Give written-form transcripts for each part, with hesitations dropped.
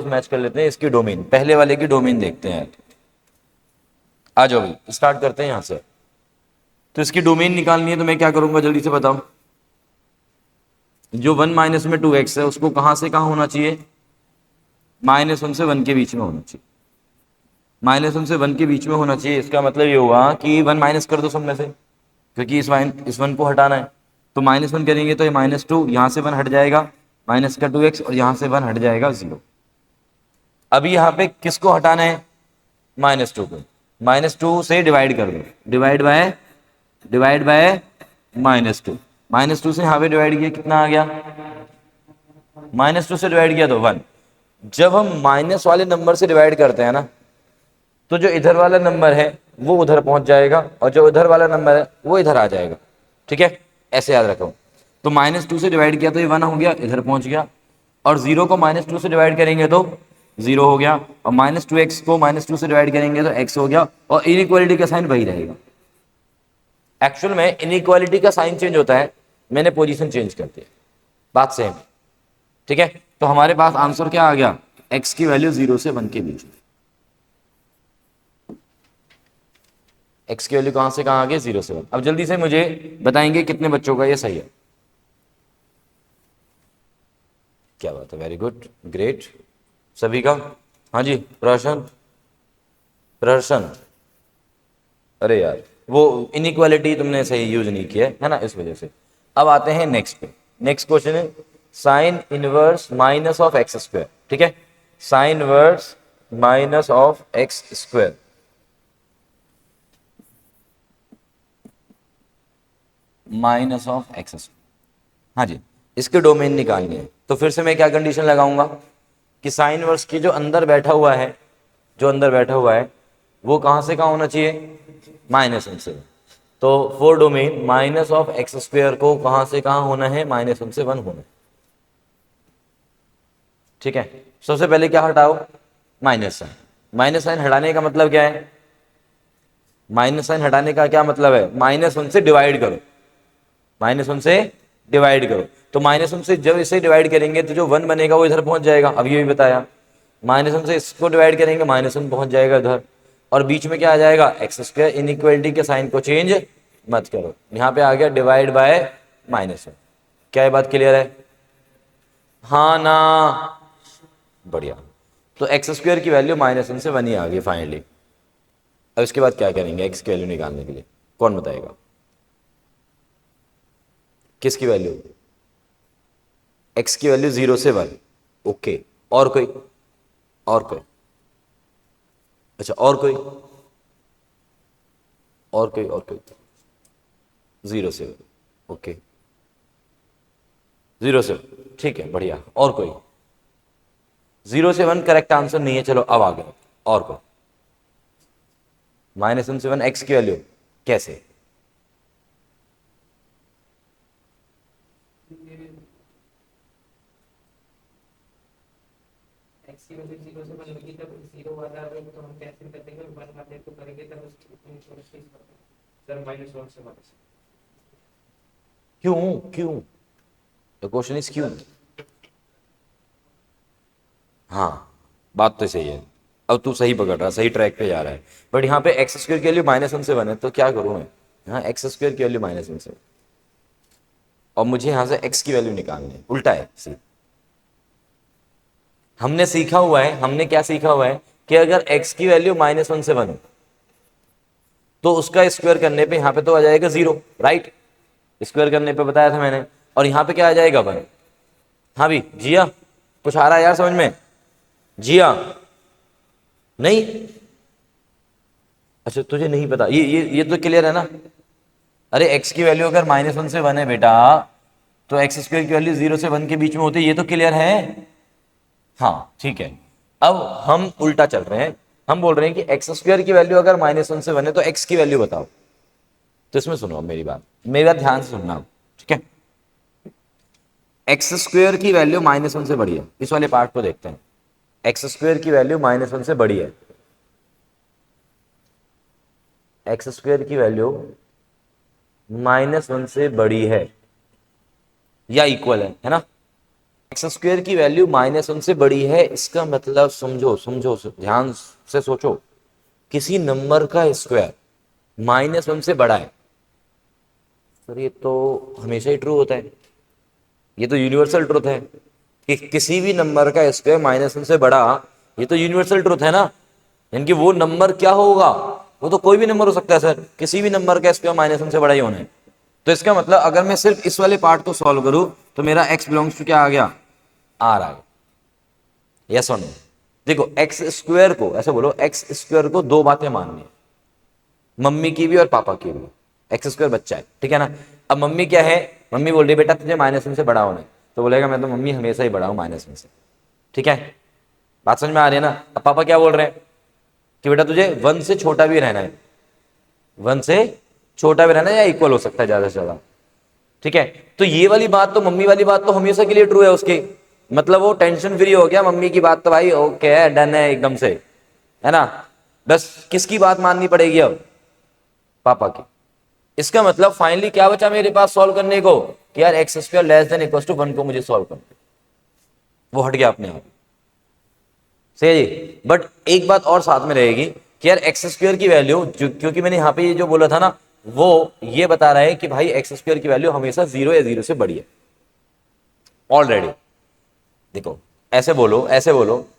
Match कर लेते हैं इसकी डोमेन, पहले वाले की डोमेन देखते हैं। आ जाओ भाई स्टार्ट करते हैं यहां से। तो इसकी डोमेन निकालनी है तो मैं क्या करूंगा जल्दी से बताओ। जो 1 माइनस में 2x है उसको कहां से कहां होना चाहिए, -1 से 1 के बीच में होना चाहिए। -1 से 1 के बीच में होना चाहिए, इसका मतलब ये हुआ कि 1 माइनस कर दो सब में से, क्योंकि इस 1 को हटाना है। तो -1 करेंगे तो ये -2, यहाँ से 1 हट जाएगा, माइनस का 2x, और यहाँ से 1 हट जाएगा 0। अभी यहाँ पे किसको हटाना है, -2 को। -2 से डिवाइड कर दो, डिवाइड बाय -2। -2 से यहाँ पे डिवाइड किया कितना आ गया, -2 से डिवाइड किया तो 1। जब हम माइनस वाले नंबर से डिवाइड करते हैं ना, तो जो इधर वाला नंबर है वो उधर पहुंच जाएगा, और जो उधर वाला नंबर है वो इधर आ जाएगा। ठीक है, ऐसे याद रखो। तो -2 से डिवाइड किया तो ये 1 हो गया, इधर पहुंच गया। और 0 को -2 से डिवाइड करेंगे तो 0 हो गया, और -2x को -2 से डिवाइड करेंगे तो x हो गया, और इनइक्वालिटी का साइन वही रहेगा। एक्चुअल में इनइक्वालिटी का साइन चेंज होता है, मैंने पोजीशन चेंज कर दिया, बात सेम है। ठीक है, तो हमारे पास आंसर क्या आ गया, x की वैल्यू 0 से 1 के बीच में। x की वैल्यू कहां से कहां आ गई, 0 से 1। अब जल्दी से मुझे बताएंगे कितने बच्चों का ये सही है। क्या बात है, वेरी गुड, ग्रेट। सभी का, हाँ जी, प्रहसन। अरे यार वो इनइक्वालिटी तुमने सही यूज नहीं किया है ना, इस वजह से। अब आते हैं नेक्स्ट पे। नेक्स्ट क्वेश्चन है sine inverse minus of x square. ठीक है, sine inverse minus of x square, minus of x square. हाँ जी, इसके डोमेन निकालनी है। तो फिर से मैं क्या कंडीशन लगाऊंगा कि साइन इनवर्स की जो अंदर बैठा हुआ है, वो कहां से कहां होना चाहिए, -1 से। तो for domain minus of x square को कहां से कहां होना है, -1 से 1 होना है। ठीक है, सबसे पहले क्या हटाओ, माइनस साइन। माइनस साइन हटाने का मतलब क्या है, माइनस साइन हटाने का क्या मतलब है, -1 से डिवाइड करो, -1 से डिवाइड करो। तो -1 से जब इसे डिवाइड करेंगे तो जो 1 बनेगा वो इधर पहुंच जाएगा, अभी ये भी बताया। -1 से इसको डिवाइड करेंगे, -1 पहुंच जाएगा इधर, और बीच में क्या आ जाएगा, एक्स स्क्वायर। इनइक्वालिटी के साइन को चेंज मत करो, यहाँ पे आ गया डिवाइड बाय -1। क्या ये बात क्लियर है, हाँ ना, बढ़िया। तो एक्स स्क्वायर की वैल्यू -1 से 1 ही आ गई फाइनली। अब इसके बाद क्या करेंगे एक्स की वैल्यू निकालने के लिए, कौन बताएगा, किसकी वैल्यू, एक्स की वैल्यू 0 से 1। ओके, और कोई, और कोई, अच्छा और कोई, और कोई 0 से 1। ओके, 0 से 1, ठीक है, बढ़िया। और कोई, 0 से 1 करेक्ट आंसर नहीं है, चलो अब आ गए। और कोई, -1 से 1 एक्स की वैल्यू कैसे, एक्स की वैल्यू 0 से 1 होगी, तब 0 वाला तो हम कैंसिल कर देंगे, 1 वाले को करेंगे तब उसको सर -1 से 1। क्यों क्यों, द क्वेश्चन इज क्यों। हाँ, बात तो सही है, अब तू सही पकड़ रहा, सही ट्रैक पे जा रहा है। बट यहाँ पे एक्स स्क्वायर की वैल्यू -1 से 1 है, तो क्या करूँ मैं, यहाँ एक्स स्क्वायर की वैल्यू -1 से, और मुझे यहाँ से एक्स की वैल्यू निकालनी है, उल्टा है सी। हमने सीखा हुआ है, हमने क्या सीखा हुआ है कि अगर x की वैल्यू -1 से 1 हो तो उसका स्क्वायर करने पे यहाँ पे तो आ जाएगा 0, राइट। स्क्वायर करने पे बताया था मैंने, और यहाँ पे क्या आ जाएगा 1। हाँ भी जिया, कुछ आ रहा है यार समझ में, जिया नहीं, अच्छा तुझे नहीं पता, ये तो क्लियर है ना। अरे x की वैल्यू अगर -1 से 1 है बेटा, तो एक्स स्क्वायर की वैल्यू 0 से 1 के बीच में होती है, ये तो क्लियर है। हाँ ठीक है, अब हम उल्टा चल रहे हैं, हम बोल रहे हैं कि एक्स स्क्वायर की वैल्यू अगर -1 से 1 है तो एक्स की वैल्यू बताओ। तो इसमें सुनो मेरी बात ध्यान से सुनना, ठीक है। एक्स स्क्वायर की वैल्यू -1 से बड़ी है, इस वाले पार्ट को देखते हैं। एक्स स्क्वायर की वैल्यू -1 से बड़ी है, एक्स स्क्वायर की वैल्यू -1 से बड़ी है या इक्वल है ना। एक्स स्क्वायर की वैल्यू -1 से बड़ी है, इसका मतलब समझो समझो ध्यान से सोचो, किसी नंबर का स्क्वायर -1 से बड़ा है। सर ये तो हमेशा ही ट्रू होता है, ये तो यूनिवर्सल ट्रुथ है कि किसी भी नंबर का स्क्वायर -1 से बड़ा, ये तो यूनिवर्सल ट्रुथ है ना। यानी कि वो नंबर क्या होगा, वो तो कोई भी नंबर हो सकता है सर, किसी भी नंबर का स्क्वायर -1 से बड़ा ही होना है। तो इसका मतलब अगर मैं सिर्फ इस वाले पार्ट को सॉल्व करूं तो मेरा x बिलोंग्स टू क्या आ गया, आर आ गया। यस और नो? देखो एक्स स्क्वायर को ऐसे बोलो, एक्स स्क्वायर को दो बातें माननी है, मम्मी की भी और पापा की भी। एक्स स्क्वायर बच्चा है, ठीक है ना। अब मम्मी क्या है, मम्मी बोल रही बेटा तुझे -1 से बड़ा होना है, तो बोलेगा मैं तो मम्मी हमेशा ही बड़ा हूं -1 से, ठीक है। बात समझ में आ रही है ना। अब पापा क्या बोल रहे हैं कि बेटा तुझे 1 से छोटा भी रहना है, 1 से छोटा भी रहना है या इक्वल हो सकता है ज्यादा से ज्यादा, ठीक है। तो ये वाली बात तो, मम्मी वाली बात तो हमेशा के लिए ट्रू है उसकी, मतलब वो टेंशन फ्री हो गया, मम्मी की बात तो भाई ओके है, डन है एकदम से, है ना। बस किसकी बात माननी पड़ेगी अब, पापा की। इसका मतलब फाइनली क्या बचा मेरे पास सॉल्व करने को कि यार x square less than equal to 1 को मुझे सॉल्व करना, वो हट गया अपने आप, सही है जी। बट एक बात और साथ में रहेगी कि यार एक्स स्क्वायर की वैल्यू, क्योंकि मैंने यहाँ पे ये जो बोला था ना, वो ये बता रहा है कि भाई एक्स स्क्वायर की वैल्यू हमेशा 0 या 0 से बड़ी है ऑलरेडी। देखो ऐसे बोलो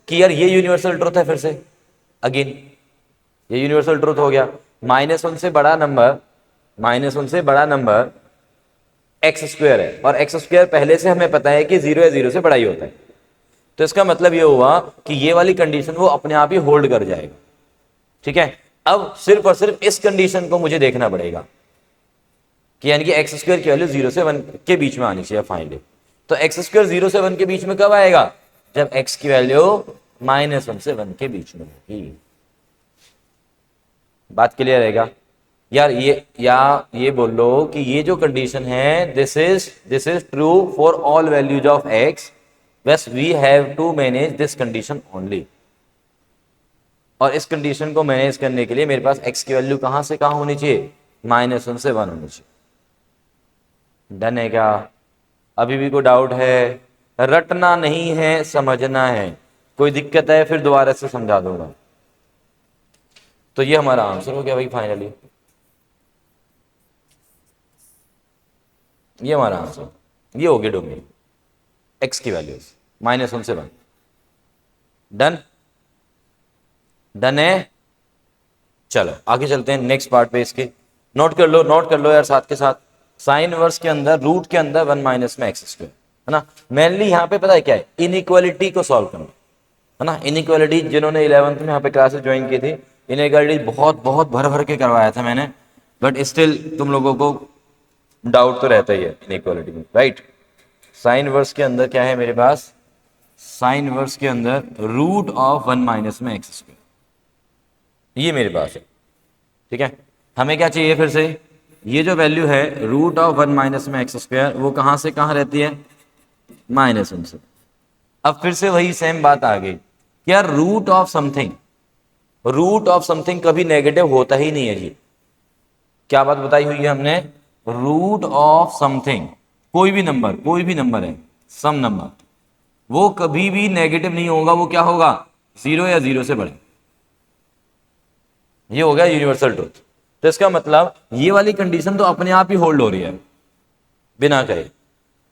कि यार ये यूनिवर्सल ट्रुथ है, फिर से अगेन ये यूनिवर्सल ट्रुथ हो गया। -1 से बड़ा नंबर, -1 से बड़ा नंबर एक्स स्क्वायर है, और एक्स स्क्वायर पहले से हमें पता है कि 0 या 0 से बड़ा ही होता है। तो इसका मतलब ये हुआ कि ये वाली कंडीशन वो अपने आप ही होल्ड कर जाएगा, ठीक है। अब सिर्फ और सिर्फ इस कंडीशन को मुझे देखना पड़ेगा कि यानी कि एक्स स्क्वायर की वैल्यू 0 से 1 के बीच में आनी चाहिए फाइनली। तो एक्स स्क्वायर 0 से 1 के बीच में कब आएगा, जब एक्स की वैल्यू -1 से 1 के बीच में होगी। बात क्लियर रहेगा यार। ये बोल लो कि ये जो कंडीशन है, this is true for all values of X, बस we have to manage this condition only. और इस कंडीशन को मैनेज करने के लिए मेरे पास एक्स की वैल्यू कहां से कहां होनी चाहिए, -1 से 1 होनी चाहिए। डन है क्या? अभी भी कोई डाउट है? रटना नहीं है, समझना है। कोई दिक्कत है फिर दोबारा से समझा दूंगा। तो ये हमारा आंसर हो गया भाई फाइनली, ये हमारा आंसर, ये हो गया डोमेन एक्स की वैल्यूज -1 से 1। डन, डन है। चलो आगे चलते हैं नेक्स्ट पार्ट पे। इसके नोट कर लो यार साथ के साथ। साइन इनवर्स के अंदर, रूट के अंदर 1 माइनस में एक्स स्क्वायर, है ना। मेनली यहाँ पे पता है क्या है, इनइक्वालिटी को सॉल्व करना, है ना। इनइक्वालिटी जिन्होंने 11th में यहाँ पे क्लासेस ज्वाइन की थी, इनइक्वालिटी बहुत बहुत भर भर के करवाया था मैंने, बट स्टिल तुम लोगों को डाउट तो रहता ही है इनइक्वालिटी में, राइट। साइन इनवर्स के अंदर क्या है मेरे पास, साइन इनवर्स के अंदर रूट ऑफ 1 माइनस में एक्स स्क्वायर, ये मेरे पास है, ठीक है। हमें क्या चाहिए फिर से, ये जो वैल्यू है रूट ऑफ 1 माइनस में एक्स स्क्वायर, वो कहां से कहां रहती है, -1 से। अब फिर से वही सेम बात आ गई, क्या root of something, root of something कभी नेगेटिव होता ही नहीं है जी। क्या बात बताई हुई है हमने, रूट ऑफ समथिंग, कोई भी नंबर है, सम नंबर, वो कभी भी नेगेटिव नहीं होगा, वो क्या होगा, 0 या 0 से बड़े। ये हो गया यूनिवर्सल ट्रुथ। तो इसका मतलब ये वाली कंडीशन तो अपने आप ही होल्ड हो रही है बिना कहे,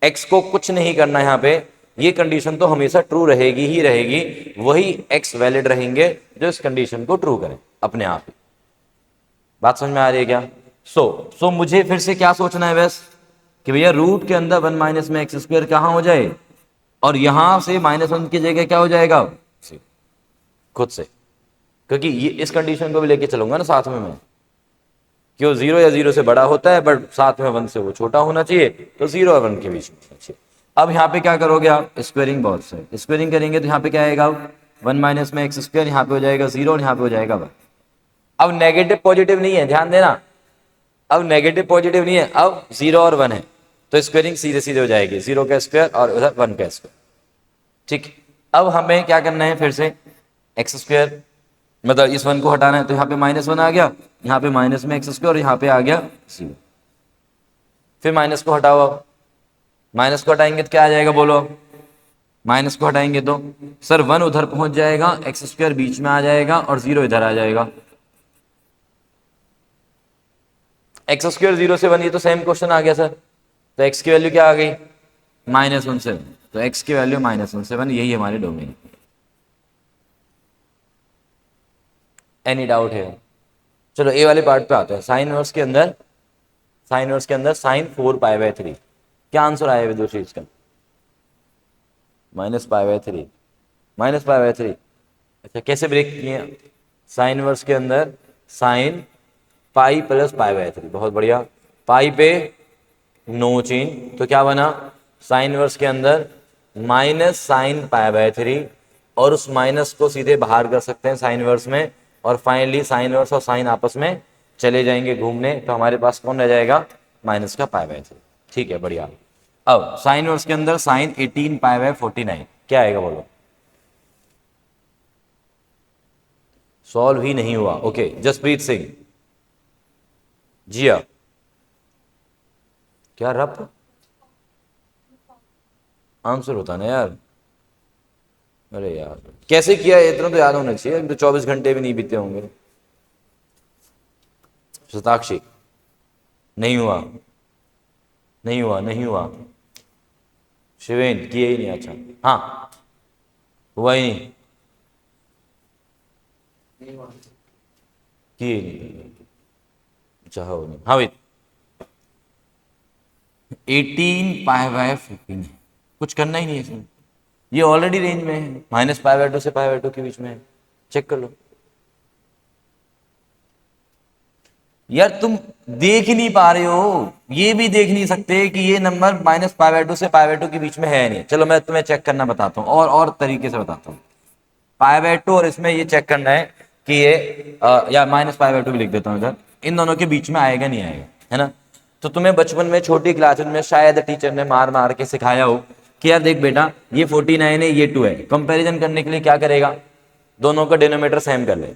एक्स को कुछ नहीं करना यहां पे, ये कंडीशन तो हमेशा ट्रू रहेगी ही रहेगी, वही एक्स वैलिड रहेंगे जो इस कंडीशन को ट्रू करें अपने आप ही। बात समझ में आ रही है क्या? सो मुझे फिर से क्या सोचना है बस, कि भैया रूट के अंदर 1 माइनस में एक्स स्क्वायर कहां हो जाए, और यहां से -1 की जगह क्या हो जाएगा, खुद से, क्योंकि ये इस कंडीशन को भी लेके चलूंगा ना साथ में मैं, क्यों 0 या 0 से बड़ा होता है, बट साथ में 1 से वो छोटा होना चाहिए, तो 0 और 1 के बीच में होना चाहिए। अब यहाँ पे क्या करोगे आप, स्क्वायरिंग बहुत से, स्क्वायरिंग करेंगे तो यहाँ पे क्या आएगा, 1 माइनस में एक्स स्क्वायर, यहाँ पे हो जाएगा 0 और यहाँ पे हो जाएगा 1। अब नेगेटिव पॉजिटिव नहीं है, ध्यान देना, अब नेगेटिव पॉजिटिव नहीं है, अब 0 और 1 है, तो स्क्वायरिंग सीधे सीधे हो जाएगी, 0 का स्क्वायर और उधर 1 का स्क्वायर, ठीक। अब हमें क्या करना है, फिर से एक्स स्क्वायर, मतलब इस 1 को हटाना है, तो यहाँ पे -1 आ गया, यहाँ पे माइनस में एक्स स्क्वायर और यहाँ पे आ गया 0। फिर माइनस को हटाओ, अब माइनस को हटाएंगे तो क्या आ जाएगा बोलो, माइनस को हटाएंगे तो सर 1 उधर पहुंच जाएगा, एक्स स्क्वायर बीच में आ जाएगा और 0 इधर आ जाएगा। एक्स स्क्वायर 0 से 1, ये तो सेम क्वेश्चन आ गया सर। तो एक्स की वैल्यू क्या आ गई? -1/7। तो एक्स की वैल्यू -1/7, यही हमारे डोमेन। एनी डाउट है? चलो ए वाले पार्ट पे आते हैं। साइन इनवर्स के अंदर साइन 4π/3, क्या आंसर आया विदुर चीज का? -π/3, -π/3। अच्छा, कैसे ब्रेक किए? साइन इनवर्स के अंदर साइन पाई प्लस π/3, बहुत बढ़िया। पाई पे नो चेंज, तो क्या बना? साइन इनवर्स के अंदर माइनस साइन π/3, और उस माइनस को सीधे बाहर कर सकते हैं साइन इनवर्स में, और फाइनली साइन इनवर्स और साइन आपस में चले जाएंगे घूमने, तो हमारे पास कौन रह जाएगा? माइनस का π/3। ठीक है, बढ़िया। अब साइन इनवर्स के अंदर साइन 18π/49, क्या आएगा बोलो? सॉल्व ही नहीं हुआ। ओके, जसप्रीत सिंह, जिया, क्या रप आंसर होता ना यार। अरे यार, कैसे किया है इतना तो याद होना चाहिए, तो 24 घंटे भी नहीं बीते होंगे। शताक्षी, नहीं हुआ, नहीं हुआ, नहीं हुआ। शिवेन, किए ही नहीं। अच्छा, हाँ, हुआ ही नहीं, नहीं हुआ। किए ही नहीं। अच्छा, हो नहीं। हाँ भाई, 18π/15, कुछ करना ही नहीं है इसमें, ये ऑलरेडी रेंज में है, -π/2 से π/2 के बीच में है, चेक कर लो। यार तुम देख ही नहीं पा रहे हो, ये भी देख नहीं सकते कि ये नंबर -π/2 से π/2 के बीच में है नहीं। चलो मैं तुम्हें चेक करना बताता हूँ, और तरीके से बताता हूँ। π/2 और इसमें ये चेक करना है कि ये या -π/2 भी लिख देता हूँ इधर, इन दोनों के बीच में आएगा नहीं आएगा, है ना? तो तुम्हें बचपन में छोटी क्लास में शायद टीचर ने मार मार के सिखाया हो कि यार देख बेटा, ये 49 है, ये 2 है। कंपैरिजन करने के लिए क्या करेगा? दोनों का डिनोमीटर सेम कर ले,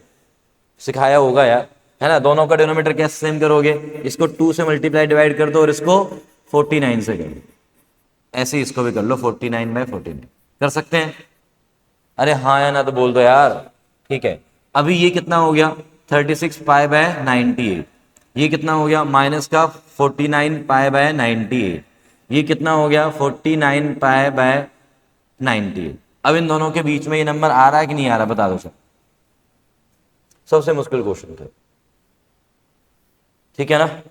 सिखाया होगा यार, है ना? दोनों का डिनोमीटर कैसे सेम करोगे? इसको 2 से मल्टीप्लाई डिवाइड कर दो और इसको 49 से कर दो। ऐसे ही इसको भी कर लो, 49/49 कर सकते हैं। अरे हाँ या ना तो बोल दो यार। ठीक है, अभी ये कितना हो गया? 36π/98। ये कितना हो गया? माइनस का 49π/98। ये कितना हो गया? 49π/98। अब इन दोनों के बीच में ये नंबर आ रहा है कि नहीं आ रहा? बता दो सर। सबसे मुश्किल क्वेश्चन था, ठीक है ना?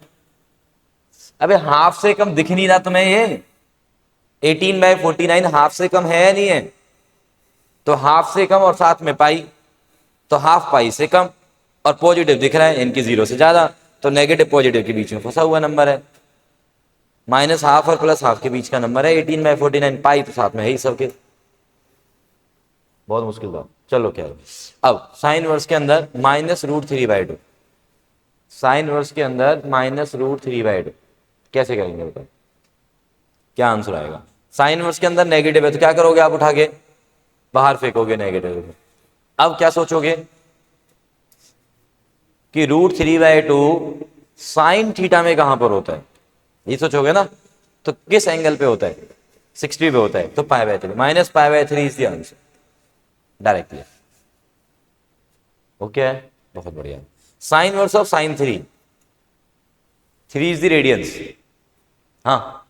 अबे हाफ से कम दिख नहीं रहा तुम्हें? ये 18/49 हाफ से कम है या नहीं है? तो हाफ से कम और साथ में पाई, तो हाफ पाई से कम, और पॉजिटिव दिख रहा है इनकी 0 से ज्यादा, तो नेगेटिव पॉजिटिव के बीच में फंसा हुआ नंबर है। -हाफ और +हाफ के बीच का नंबर है 18/49, पाई तो साथ में है ही सबके। बहुत मुश्किल था। चलो क्या है, अब साइन वर्स के अंदर -√3/2, साइन वर्स के अंदर -√3/2 कैसे करेंगे बताओ? क्या आंसर आएगा? साइन वर्स के अंदर नेगेटिव है तो क्या करोगे आप? उठा के बाहर फेंकोगे नेगेटिव। अब क्या सोचोगे कि √3/2 साइन थीटा में कहां पर होता है, ये सोचोगे ना? तो किस एंगल पे होता है? 60 पे होता है, तो π/3, -π/3 is the answer directly. Okay, बहुत बढ़िया। Sine inverse of sine 3 is the radians. हाँ,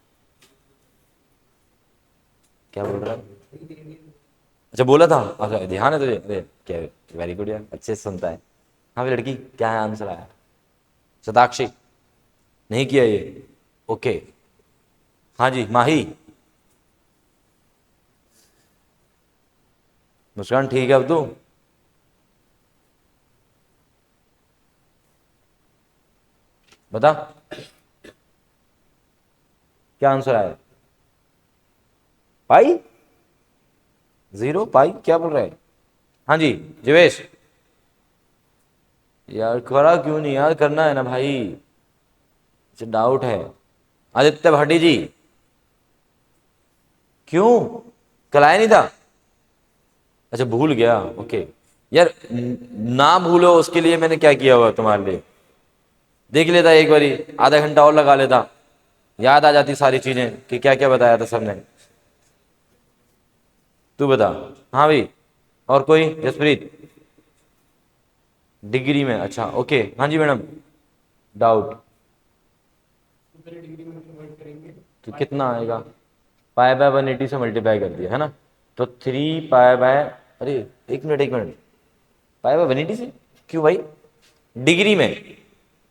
क्या बोल रहा है? अच्छा, बोला था। अच्छा, ध्यान है तुझे? अरे क्या, वेरी गुड यार, अच्छे से सुनता है। हाँ भाई लड़की, क्या है आंसर आया? शताक्षी, नहीं किया ये? ओके, हाँ जी माही, मुस्कान, ठीक है। अब तू बता, क्या आंसर आया? पाई 0 पाई, क्या बोल रहा है? हाँ जी जीवेश, यार करा क्यों नहीं यार? करना है ना भाई, डाउट है। आदित्य भाटी जी, क्यों कल आया नहीं था? अच्छा, भूल गया। ओके यार, ना भूलो उसके लिए मैंने क्या किया हुआ तुम्हारे लिए, देख लेता एक बारी, आधा घंटा और लगा लेता, याद आ जाती सारी चीजें कि क्या क्या बताया था सबने। तू बता। हाँ भाई, और कोई? जसप्रीत, डिग्री में, अच्छा ओके, हाँ जी मैडम, डाउट। पहले डिग्री में कन्वर्ट करेंगे। तो कितना आएगा? पाई बाय 180 से मल्टीप्लाई कर दिया है ना, तो 3 पाई बाय, अरे एक मिनट एक मिनट, पाई बाय 180 से क्यों भाई? डिग्री में,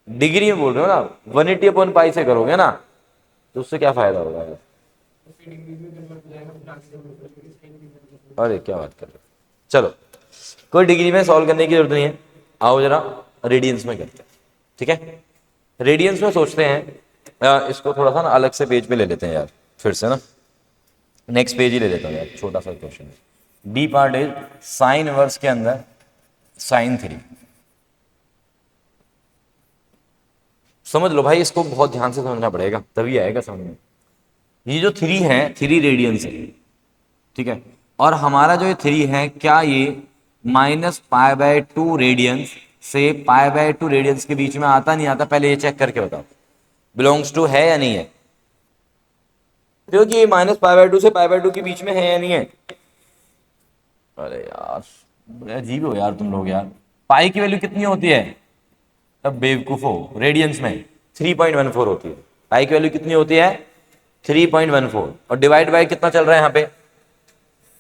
डिग्री में बोल रहे हो ना, 180 अपॉन पाई से करोगे ना, तो उससे क्या फायदा होगा यार? तो फिर डिग्री में कन्वर्ट हो जाएगा, फिर आगे कन्वर्ट करेंगे, साइन में कन्वर्ट हो अरे क्या बात कर रहे हो, चलो कोई डिग्री में सॉल्व करने की जरूरत नहीं है, आओ जरा रेडियंस में करते हैं, ठीक है? रेडियंस में सोचते हैं, इसको थोड़ा सा ना अलग से पेज पे ले लेते हैं यार, फिर से ना नेक्स्ट पेज ही ले लेता हूँ यार, छोटा सा question. D part is sine inverse के अंदर साइन 3। समझ लो भाई, इसको बहुत ध्यान से समझना पड़ेगा तभी आएगा समझ में। ये जो 3 है, 3 रेडियंस है, ठीक है? और हमारा जो ये 3 है, क्या ये -π/2 रेडियंस से π/2 रेडियंस के बीच में आता नहीं आता? पहले ये चेक करके बताओ, बिलोंग्स टू है या नहीं है? क्योंकि ये -π/2 से π/2 के बीच में है या नहीं है? अरे यार बड़े अजीब हो यार तुम लोग यार। पाई की वैल्यू कितनी होती है? अब बेवकूफो, रेडियंस में 3.14 होती है। पाई की वैल्यू कितनी होती है? 3.14। और डिवाइड बाय कितना चल रहा है यहाँ पे?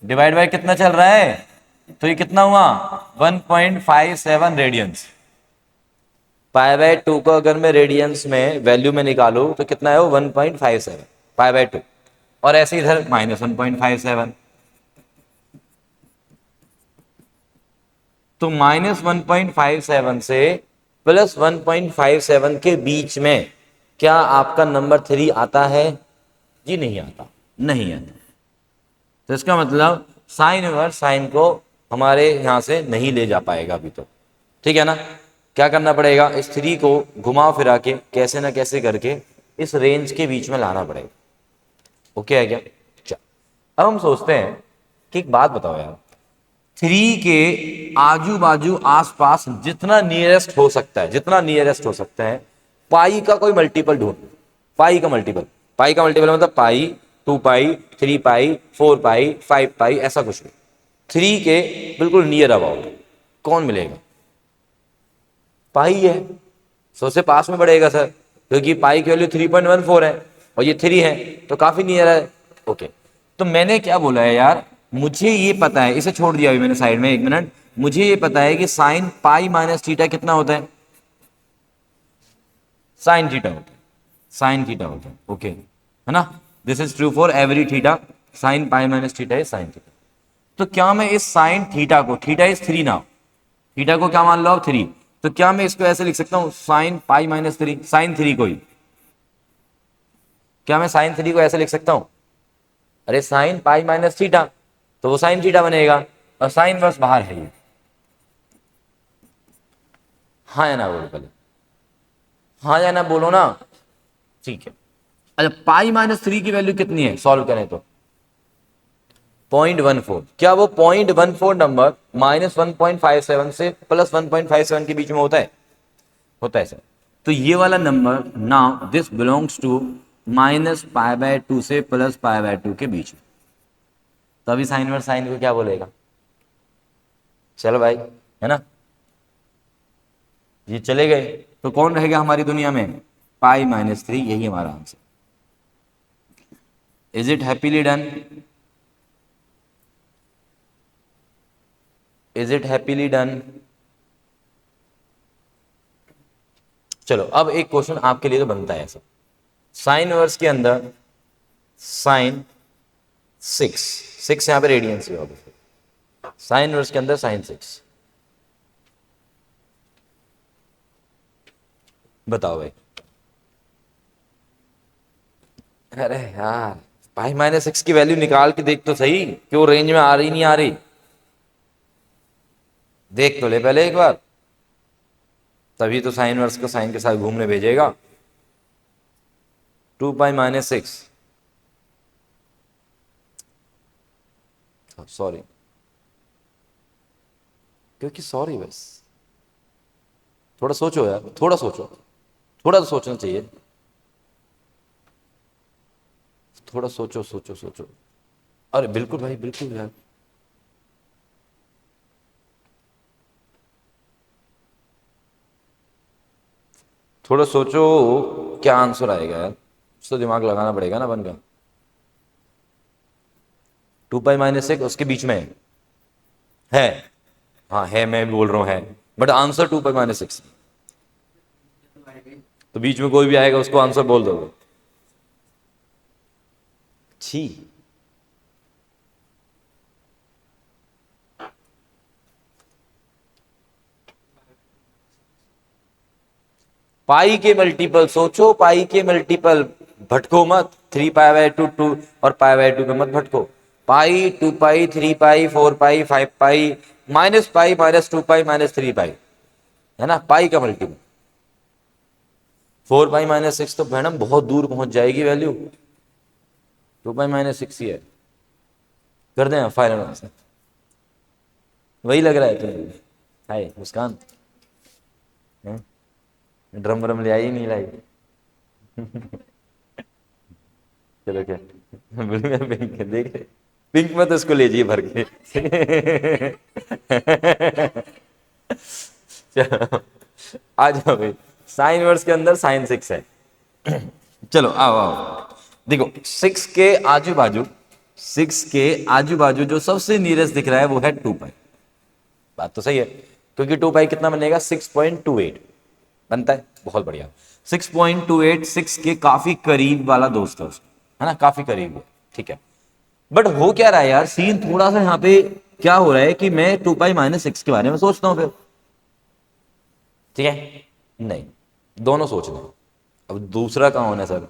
डिवाइड बाय कितना चल रहा है? तो ये कितना हुआ? 1.57 रेडियंस। π/2 को अगर मैं रेडियंस में वैल्यू में निकालू तो कितना है वो? 1.57 π/2। और ऐसे इधर -1.57, तो -1.57 से +1.57 के बीच में क्या आपका नंबर 3 आता है? जी नहीं आता, नहीं आता। तो इसका मतलब साइन इनवर्स साइन को हमारे यहां से नहीं ले जा पाएगा अभी तो, ठीक है ना? क्या करना पड़ेगा? इस 3 को घुमा फिरा के कैसे ना कैसे करके इस रेंज के बीच में लाना पड़ेगा। ओके है क्या? चल अब हम सोचते हैं कि एक बात बताओ यार, 3 के आजू बाजू आसपास जितना नियरेस्ट हो सकता है, जितना नियरेस्ट हो सकता है, पाई का कोई मल्टीपल ढूंढ। पाई का मल्टीपल, पाई का मल्टीपल मतलब पाई, 2 पाई, 3 पाई, 4 पाई, 5 पाई, ऐसा कुछ नहीं। 3 के बिल्कुल नियर अबाउट कौन मिलेगा? पाई है, सौ से पास में बढ़ेगा सर, क्योंकि पाई की वैल्यू 3.14 है और ये 3 है तो काफी नियर है। ओके, तो मैंने क्या बोला है यार, मुझे ये पता है, इसे छोड़ दिया अभी मैंने साइड में, एक मिनट। मुझे ये पता है कि साइन पाई माइनस थीटा कितना होता है? साइन थीटा होता है, साइन थीटा होता है। ओके है ना? This is true for every theta, sign pi minus theta is sine theta. तो क्या मैं इस साइन थीटा को, थीटा इज 3 नाउ, थीटा को क्या मान लो आप? 3। तो क्या मैं इसको ऐसे लिख सकता हूं, साइन पाई माइनस 3, साइन 3 को ही? क्या मैं साइन 3 को ऐसे लिख सकता हूं? अरे साइन पाई माइनस थीटा, तो वो साइन थीटा बनेगा, और साइन बस बाहर है ये। हाँ या ना बोलो पहले, हाँ या ना बोलो ना, ठीक है। अच्छा, पाई माइनस 3 की वैल्यू कितनी है सॉल्व करें तो? 0.14। क्या वो 0.14 नंबर -1.57 से +1.57 के बीच में होता है? होता है सर। तो ये वाला number now this belongs to -π/2 से +π/2 के बीच में। तो अभी साइन वर्स साइन को क्या बोलेगा? चलो भाई, है ना? ये चले गए तो कौन रहेगा हमारी दुनिया में? पाई माइनस 3, यही हमारा answer. Is it happily done? Is it happily done? चलो अब एक क्वेश्चन आपके लिए तो बनता है ऐसा, साइन वर्स के अंदर साइन 6 यहां पे रेडियंस ही होगा, साइन वर्स के अंदर साइन 6, बताओ भाई। अरे यार, पाई माइनस 6 की वैल्यू निकाल के देख तो सही कि वो रेंज में आ रही नहीं आ रही, देख तो ले पहले एक बार, तभी तो साइन वर्स को साइन के साथ घूमने भेजेगा। 2 पाई माइनस 6, सॉरी, क्योंकि सॉरी बस थोड़ा सोचो यार, थोड़ा सोचो, थोड़ा तो सोचना चाहिए, थोड़ा सोचो सोचो सोचो। अरे बिल्कुल भाई, बिल्कुल यार, थोड़ा सोचो क्या आंसर आएगा यार, तो दिमाग लगाना पड़ेगा ना बन का। 2 पाई -6 उसके बीच में है। हाँ है, मैं भी बोल रहा हूँ है, बट आंसर 2 पाई -6। तो बीच में कोई भी आएगा उसको आंसर बोल दोगे? छी। पाई के मल्टीपल सोचो, पाई के मल्टीपल। भटको मत, 3 पाई/2 2 और पाई/2 में मत भटको। पाई, 2 पाई, 3 पाई, 4 पाई, 5 पाई, -पाई, -2 पाई, -3 पाई, है ना, पाई का मल्टीपल। 4 पाई -6 तो मैडम बहुत दूर पहुंच जाएगी वैल्यू, 2 पाई -6 ही है। कर दें फाइनल आंसर? वही लग रहा है तुम्हें? हाय मुस्कान, ड्रम व्रम ले आई नहीं लाई? चलो क्या पिंक देख रहे, पिंक में तो इसको ले जाइए भर के। चलो आ जाओ भाई, साइन वर्स के अंदर sin 6 है। चलो आओ आओ, देखो 6 के आजू बाजू, 6 के आजू बाजू जो सबसे नियरेस्ट दिख रहा है वो है 2 पाई। बात तो सही है, क्योंकि 2 पाई कितना बनेगा? 6.28 बनता है। बहुत बढ़िया, 6.28 6 के काफी करीब वाला दोस्त है उसका, है ना, काफी करीब है। ठीक है, बट हो क्या रहा है यार, सीन थोड़ा सा यहाँ पे क्या हो रहा है कि मैं 2 पाई -6 के बारे में सोचता हूँ फिर। ठीक है, नहीं, दोनों सोच रहे हैं। अब दूसरा कौन है सर?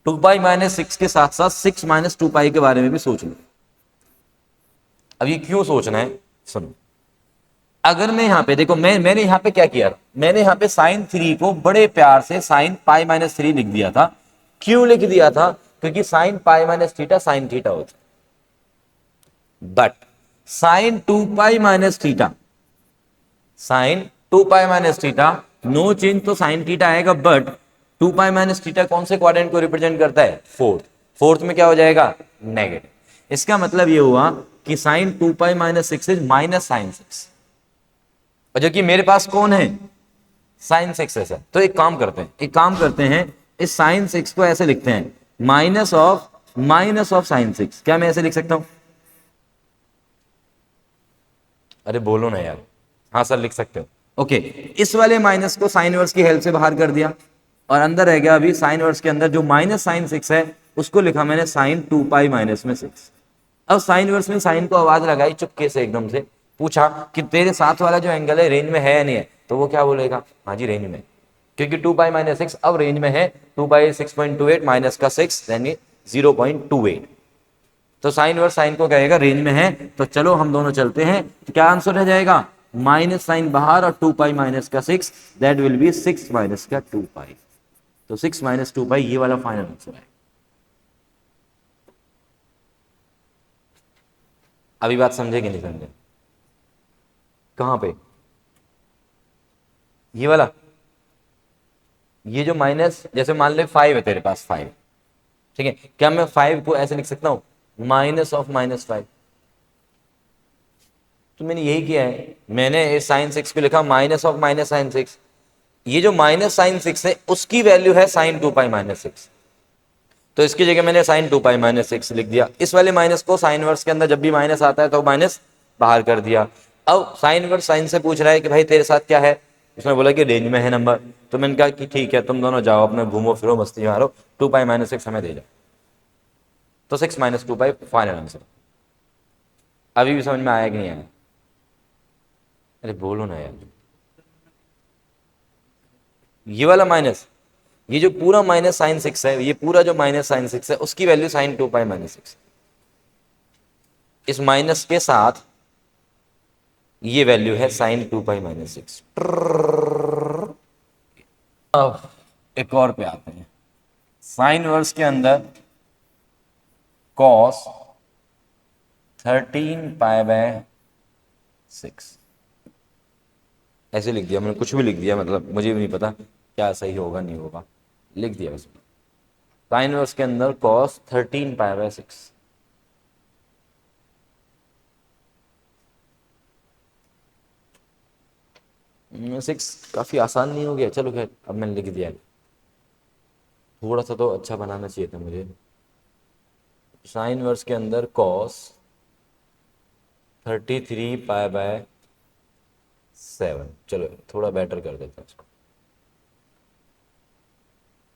2 पाई -6 के साथ साथ 6 - 2 पाई के बारे में भी सोच लो। अब ये क्यों सोचना है, सुनो। अगर मैं यहाँ पे देखो, मैंने यहाँ पे क्या किया, मैंने यहाँ पे sin 3 को बड़े प्यार से sin π-3 लिख दिया था। क्यों लिख दिया था? क्योंकि sin π-θ sin थीटा होता है। बट sin2π-θ नो चेंज तो sin थीटा आएगा, बट 2π-θ कौन से क्वाड्रेंट को रिप्रेजेंट करता है? फोर्थ। फोर्थ में क्या हो जाएगा? नेगेटिव। इसका मतलब ये हुआ कि sin2π-6 इज -sin 6, और जो कि मेरे पास कौन है? sin 6 है सर। तो एक काम करते हैं, इस sin 6 को ऐसे लिखते हैं, माइनस ऑफ sin 6। क्या मैं ऐसे लिख सकता हूं? अरे बोलो ना यार। हाँ सर लिख सकते हो। ओके, इस वाले माइनस को साइन वर्स की हेल्प से बाहर कर दिया, और अंदर रह गया अभी साइन वर्स के अंदर जो -sin 6 है, उसको लिखा मैंने sin2π-6। अब साइन वर्स में साइन को आवाज लगाई चुपके से एकदम से, पूछा कि तेरे साथ वाला जो एंगल है रेंज में है या नहीं है, तो वो क्या बोलेगा? हाँ जी रेंज में, क्योंकि 2π-6 अब रेंज में है। 2π6.28 माइनस का 6 यानी 0.28। तो साइन वर्स साइन को कहेगा रेंज में है। तो चलो हम दोनों चलते हैं, तो क्या आंसर रह जाएगा? माइनस साइन बाहर और 2π-6, दैट विल बी 6 माइनस का 2π। तो 6 - 2π ये वाला फाइनल आंसर है। अभी बात समझे कि नहीं समझे? कहां पे? ये वाला, ये जो माइनस, जैसे मान ले 5 है तेरे पास, 5, ठीक है, क्या मैं 5 को ऐसे लिख सकता हूं, -5? तो मैंने यही किया है, मैंने इस sin 6 को लिखा -sin 6। ये जो -sin 6 है उसकी वैल्यू है sin2π-6, तो इसकी जगह मैंने sin2π-6 लिख दिया। इस वाले माइनस को साइन वर्स के अंदर जब भी माइनस आता है तो माइनस बाहर कर दिया। अब साइन वर्स साइन से पूछ रहा है कि भाई तेरे साथ क्या है, उसने बोला कि रेंज में है नंबर। तो मैंने कहा कि ठीक है, तुम दोनों जाओ अपने घूमो फिरो मस्ती मारो, 2π-6 हमें दे जाओ। तो 6 - 2π फाइनल आंसर। अभी भी समझ में आया कि नहीं आया? अरे बोलो ना यार। ये वाला माइनस, ये जो पूरा -sin 6 है, ये पूरा जो -sin 6 है उसकी वैल्यू sin2π-6। इस माइनस के साथ ये वैल्यू है sin2π-6। अब एक और पे आते हैं, साइन वर्स के अंदर cos 13π/6 ऐसे लिख दिया मैंने, कुछ भी लिख दिया, मतलब मुझे भी नहीं पता क्या सही होगा नहीं होगा, लिख दिया उसमें। साइन वर्स के अंदर cos 13π/6। 6 काफ़ी आसान नहीं हो गया? चलो खैर, अब मैंने लिख दिया है। थोड़ा सा तो अच्छा बनाना चाहिए था मुझे। साइन वर्स के अंदर कॉस 33 पाई/7। चलो थोड़ा बेटर कर देते हैं इसको।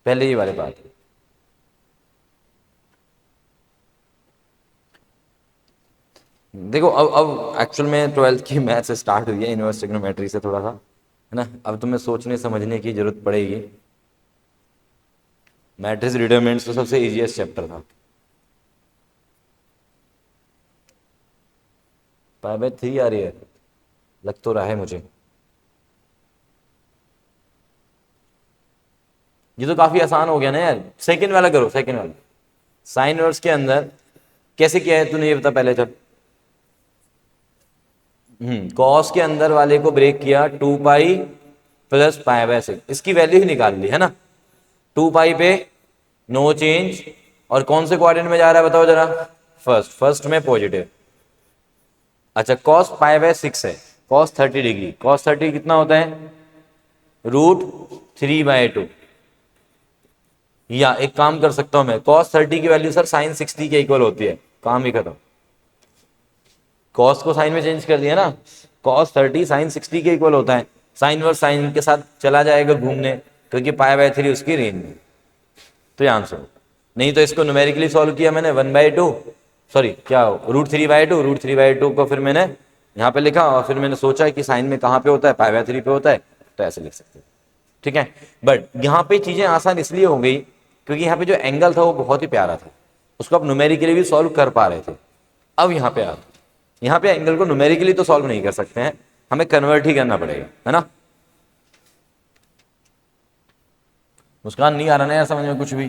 पहले ये वाली बात है, देखो अब एक्चुअल में 12th की मैथ से स्टार्ट हुई है, इनवर्स ट्रिग्नोमेट्री से थोड़ा सा, है ना। अब तुम्हें सोचने समझने की जरूरत पड़ेगी। मैट्रिक्स डिटरमिनेंट्स तो सबसे इजीएस्ट चैप्टर था। पाई/3 आ रही है, लग तो रहा है मुझे। ये तो काफी आसान हो गया ना यार। सेकंड वाला करो, सेकंड वाला। साइन वर्स के अंदर कैसे किया है तूने, ये बता पहले। जब कॉस के अंदर वाले को ब्रेक किया, 2 पाई प्लस पाई/6, इसकी वैल्यू ही निकाल ली, है ना। 2 पाई पे नो चेंज, और कौन से क्वाड्रेंट में जा रहा है बताओ जरा। फर्स्ट में पॉजिटिव। अच्छा, कॉस पाई/6 है, कॉस 30 डिग्री। कॉस 30 कितना होता है? √3/2। या एक काम कर सकता हूं मैं, कॉस 30 की वैल्यू सर साइन 60 के इक्वल होती है, काम ही खत्म। कॉस को साइन में चेंज कर दिया ना, कॉस 30 साइन 60 के इक्वल होता है। साइन वर्स साइन के साथ चला जाएगा घूमने, क्योंकि पाई/3 उसकी रेंज में। तो ये आंसर। नहीं तो इसको न्यूमेरिकली सॉल्व किया मैंने 1/2, सॉरी क्या, √3/2। √3/2 को फिर मैंने यहाँ पे लिखा, और फिर मैंने सोचा कि साइन में कहाँ पे होता है, पाई/3 पे होता है, तो ऐसे लिख सकते हैं। ठीक है, बट यहाँ पे चीजें आसान इसलिए हो गई क्योंकि यहाँ पे जो एंगल था वो बहुत ही प्यारा था, उसको आप न्यूमेरिकली भी सॉल्व कर पा रहे थे। अब यहाँ पे आप यहाँ पे एंगल को न्यूमेरिकली तो सॉल्व नहीं कर सकते हैं, हमें कन्वर्ट ही करना पड़ेगा, है ना। मुस्कान नहीं आ रहा ना यार समझ में कुछ भी?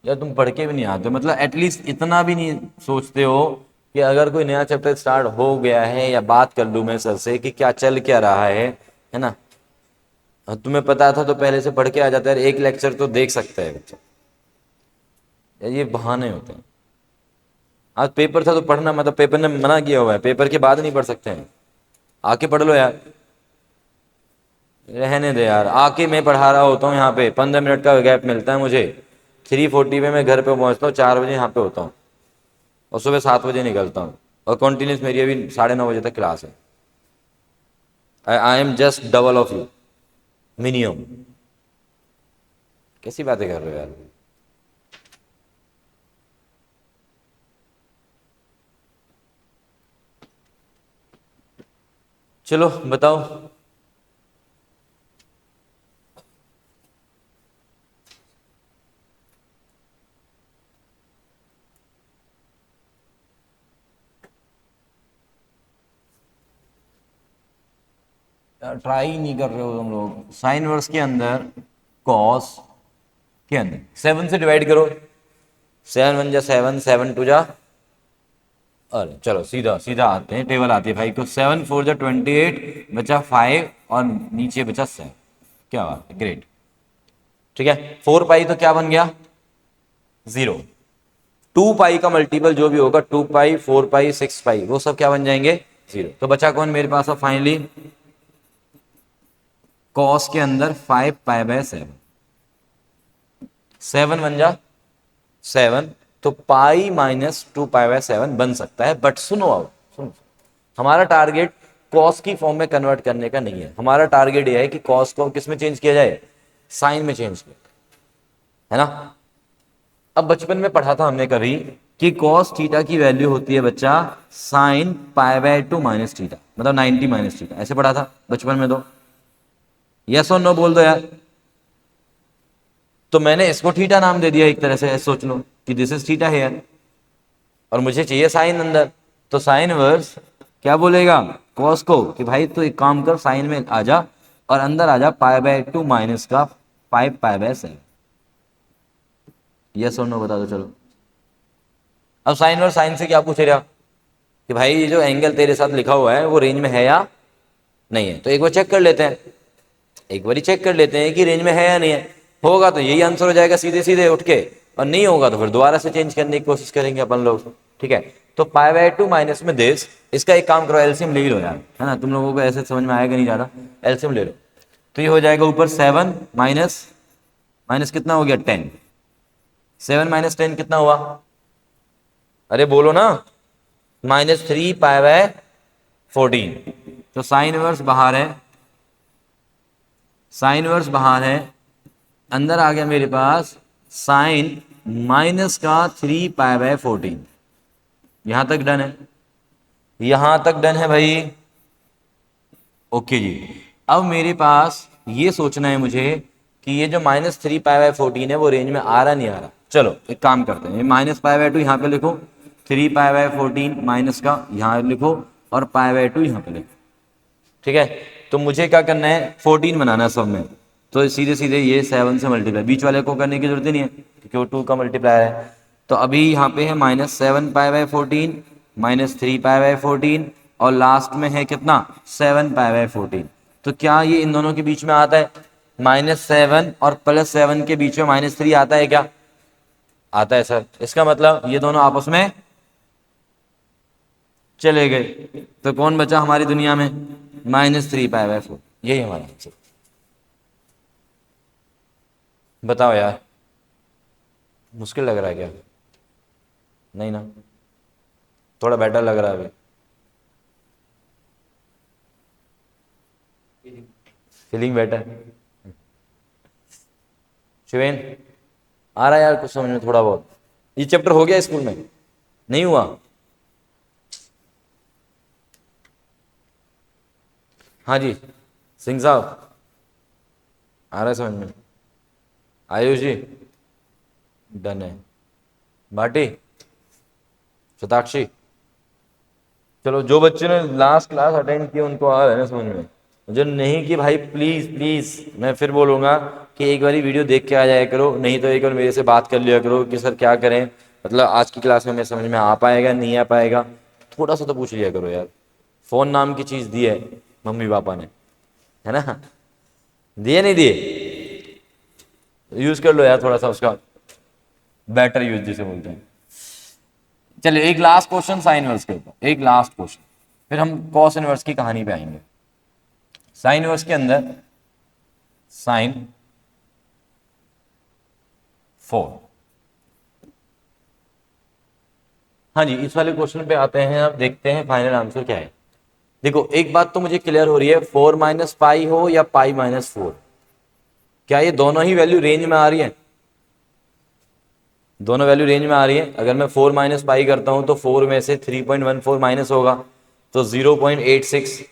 यार तुम पढ़ के भी नहीं आते, मतलब एटलीस्ट इतना भी नहीं सोचते हो कि अगर कोई नया चैप्टर स्टार्ट हो गया है, या बात कर लूं मैं सर से कि क्या चल क्या रहा है ना। तुम्हें पता था तो पहले से पढ़ के आ जाता है, एक लेक्चर तो देख सकता है बच्चा। यार ये बहाने होते हैं। आज पेपर था तो पढ़ना, मतलब पेपर ने मना किया हुआ है, पेपर के बाद नहीं पढ़ सकते हैं। आके पढ़ लो यार। रहने दे यार, आके मैं पढ़ा रहा होता हूँ यहाँ पे, 15 मिनट का गैप मिलता है मुझे। 3:40 में मैं घर पे पहुँचता हूँ, 4 बजे यहाँ पे होता हूँ, और सुबह 7 बजे निकलता हूँ, और कंटिन्यूस मेरी अभी 9:30 बजे तक क्लास है। I am just double of you minimum. कैसी बातें कर रहे हो यार। चलो बताओ। यार ट्राई नहीं कर रहे हो तुम लोग। साइन वर्स के अंदर कॉस के अंदर 7 से डिवाइड करो। 7 1 जा 7, 7 2 जा, अरे चलो सीधा सीधा आते हैं, टेबल आती है भाई को। 7 4 जा 28, बचा 5, और नीचे बचा 7। क्या बात है, ग्रेट। ठीक है, 4 पाई तो क्या बन गया? 0। 2 पाई का मल्टीपल जो भी होगा, 2 पाई 4 पाई 6 पाई, वो सब क्या बन जाएंगे? 0। तो बचा कौन मेरे पास? अब फाइनली कॉस के अंदर 5 पाई/7। 7 1 जा 7, तो पाई माइनस 2 पाई/7 बन सकता है। बट सुनो, अब सुनो, हमारा टारगेट कॉस की फॉर्म में कन्वर्ट करने का नहीं है। हमारा टारगेट यह है कि कॉस को किस में चेंज किया जाए? साइन में चेंज किया, है ना। अब बचपन में पढ़ा था हमने कभी कि कॉस थीटा की वैल्यू होती है बच्चा साइन पाई/2 माइनस थीटा, मतलब 90 माइनस थीटा, ऐसे पढ़ा था बचपन में। तो यस और नो बोल दो यार। तो मैंने इसको थीटा नाम दे दिया एक तरह से, ऐसे सोच लो कि दिस इज थीटा है, और मुझे चाहिए साइन अंदर। तो साइन वर्स क्या बोलेगा कॉस को कि भाई तो एक काम कर, साइन में आ जा और अंदर आ जा पाई/2 माइनस का 5 पाई/7। यस और नो बता दो चलो। अब साइन वर्स साइन से क्या पूछ रहा कि भाई ये जो एंगल तेरे साथ लिखा हुआ है वो रेंज में है या नहीं है। तो एक बार चेक कर लेते हैं, एक बार चेक कर लेते हैं कि रेंज में है या नहीं है। होगा तो यही आंसर हो जाएगा सीधे सीधे उठ के, और नहीं होगा तो फिर दोबारा से चेंज करने की कोशिश करेंगे अपन लोग। ठीक है, तो तो पाई बाय 2 माइनस में दिस, इसका एक काम करो एलसीएम ले लो यार, है ना, तुम लोगों को ऐसे समझ में आएगा नहीं ज़्यादा, एलसीएम ले लो। तो ये हो जाएगा ऊपर 7 माइनस माइनस कितना हो गया 10, 7 माइनस 10 कितना हुआ, अरे बोलो ना, -3 पाई बाय 14। तो साइन इनवर्स बाहर है, साइन इनवर्स बाहर है, अंदर आ गया मेरे पास साइन माइनस का 3 पाई बाय 14। यहां तक डन है, यहां तक डन है भाई, ओके जी। अब मेरे पास ये सोचना है मुझे कि ये जो -3 पाई बाय 14 है वो रेंज में आ रहा नहीं आ रहा। चलो एक काम करते हैं, माइनस पाई बाय 2 यहाँ पे लिखो, 3 पाई बाय 14 माइनस का यहाँ लिखो और पाई बाय 2 यहाँ पे लिखो, ठीक है। तो मुझे क्या करना है, 14 बनाना है सब में, तो सीधे सीधे ये 7 से मल्टीप्लाई, बीच वाले को करने की जरूरत ही नहीं है क्योंकि वो 2 का मल्टीप्लायर है। तो अभी यहाँ पे है -7 पाई बाय 14 -3 पाई बाय 14 और लास्ट में है कितना 7 पाई बाय 14। तो क्या ये इन दोनों के बीच में आता है, -7 और +7 के बीच में -3 आता है क्या, आता है सर। इसका मतलब ये दोनों आपस में चले गए, तो कौन बचा हमारी दुनिया में, -3 पाई बाय 4, यही हमारा आंसर। बताओ यार, मुश्किल लग रहा है क्या, नहीं ना, थोड़ा बेटर लग रहा है अभी, फीलिंग बेटर। शिवेन आ रहा है यार कुछ समझ में थोड़ा बहुत, ये चैप्टर हो गया स्कूल में, नहीं हुआ, हाँ जी सिंह साहब आ रहा है समझ में, आयुष जी डन है, भाटी शताक्षी, चलो जो बच्चे ने लास्ट क्लास अटेंड किया उनको आ रहा है ना समझ में, जो नहीं कि भाई प्लीज प्लीज मैं फिर बोलूंगा कि एक बारी वीडियो देख के आ जाया करो, नहीं तो एक बार मेरे से बात कर लिया करो कि सर क्या करें, मतलब आज की क्लास में मैं समझ में आ पाएगा नहीं आ पाएगा, थोड़ा सा तो पूछ लिया करो यार। फोन नाम की चीज दी है मम्मी पापा ने, है ना, दिए नहीं दिए, यूज कर लो यार थोड़ा सा उसका बेटर यूज जिसे बोलते हैं। चलिए एक लास्ट क्वेश्चन साइन इनवर्स के ऊपर, एक लास्ट क्वेश्चन, फिर हम कॉस इनवर्स की कहानी पे आएंगे। साइन इनवर्स के अंदर साइन 4, हाँ जी इस वाले क्वेश्चन पे आते हैं, अब देखते हैं फाइनल आंसर क्या है। देखो एक बात तो मुझे क्लियर हो रही है, 4 माइनस पाई हो या पाई माइनस 4, क्या ये दोनों ही वैल्यू रेंज में आ रही है, दोनों वैल्यू रेंज में आ रही है। अगर मैं 4 माइनस पाई करता हूं तो 4 में से 3.14 माइनस होगा तो 0.86,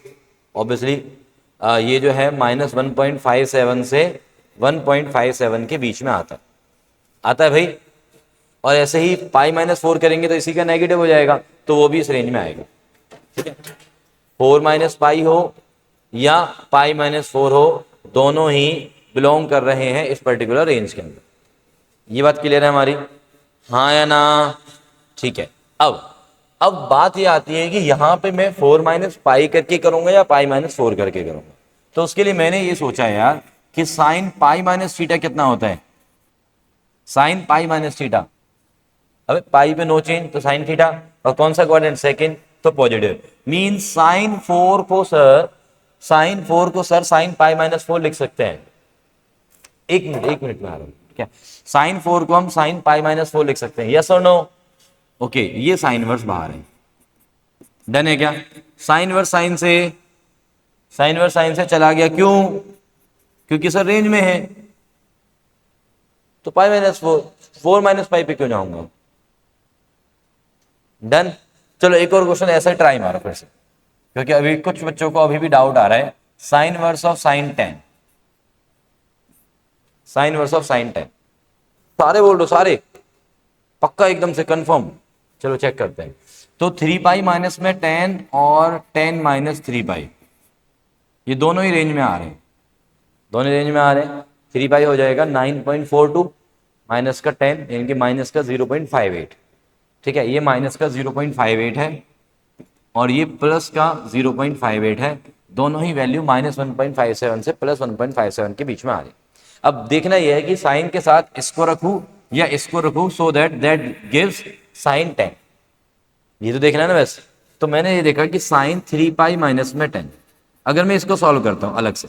ऑब्वियसली ये जो है -1.57 से 1.57 के बीच में आता है, आता है भाई। और ऐसे ही पाई -4 करेंगे तो इसी का नेगेटिव हो जाएगा, तो वो भी इस रेंज में आएगा, ठीक है। 4 माइनस पाई हो या पाई -4 हो, दोनों ही बिलोंग कर रहे हैं इस पर्टिकुलर रेंज के अंदर, ये बात क्लियर है हमारी, हाँ या ना, ठीक है। अब बात ये आती है कि यहाँ पे मैं 4 माइनस पाई करके करूंगा या पाई -4 करके करूंगा, तो उसके लिए मैंने ये सोचा है यार कि साइन पाई माइनस थीटा कितना होता है, साइन पाई माइनस थीटा, अबे पाई पे नो चेंज तो साइन थीटा, और कौन सा क्वाड्रेंट सेकंड तो पॉजिटिव, मीन साइन 4 को सर साइन पाई -4 लिख सकते हैं। एक मिनट में आ रहा हूं, क्या साइन 4 को हम साइन पाई -4 लिख सकते हैं, यस और नो, ओके। ये साइन इनवर्स बाहर है, डन है क्या, साइन इनवर्स साइन से चला गया, क्यों, क्योंकि सर रेंज में है, तो पाई -4, 4 माइनस पाई पे क्यों जाऊंगा, डन। चलो एक और क्वेश्चन ऐसा ट्राई मारो फिर से, क्योंकि अभी कुछ बच्चों को अभी भी डाउट आ रहा है, sine inverse of sine 10, sine inverse of sine 10, सारे बोल दो सारे, पक्का एकदम से कंफर्म, चलो चेक करते हैं। तो 3 पाई माइनस में 10 और 10 माइनस 3 पाई, ये दोनों ही रेंज में आ रहे हैं, दोनों रेंज में आ रहे हैं। 3 पाई हो जाएगा 9.42 माइनस का 10 यानी कि माइनस का 0.58, ठीक है, ये माइनस का 0.58 है और ये प्लस का 0.58 है, दोनों ही वैल्यू -1.57 से +1.57 के बीच में आ रही। अब देखना यह है कि साइन के साथ इसको रखूं या इसको रखूं, सो दैट गिव्स साइन 10, ये तो देखना है ना वैसे। तो मैंने ये देखा कि साइन 3 पाई माइनस में 10, अगर मैं इसको सॉल्व करता हूं अलग से,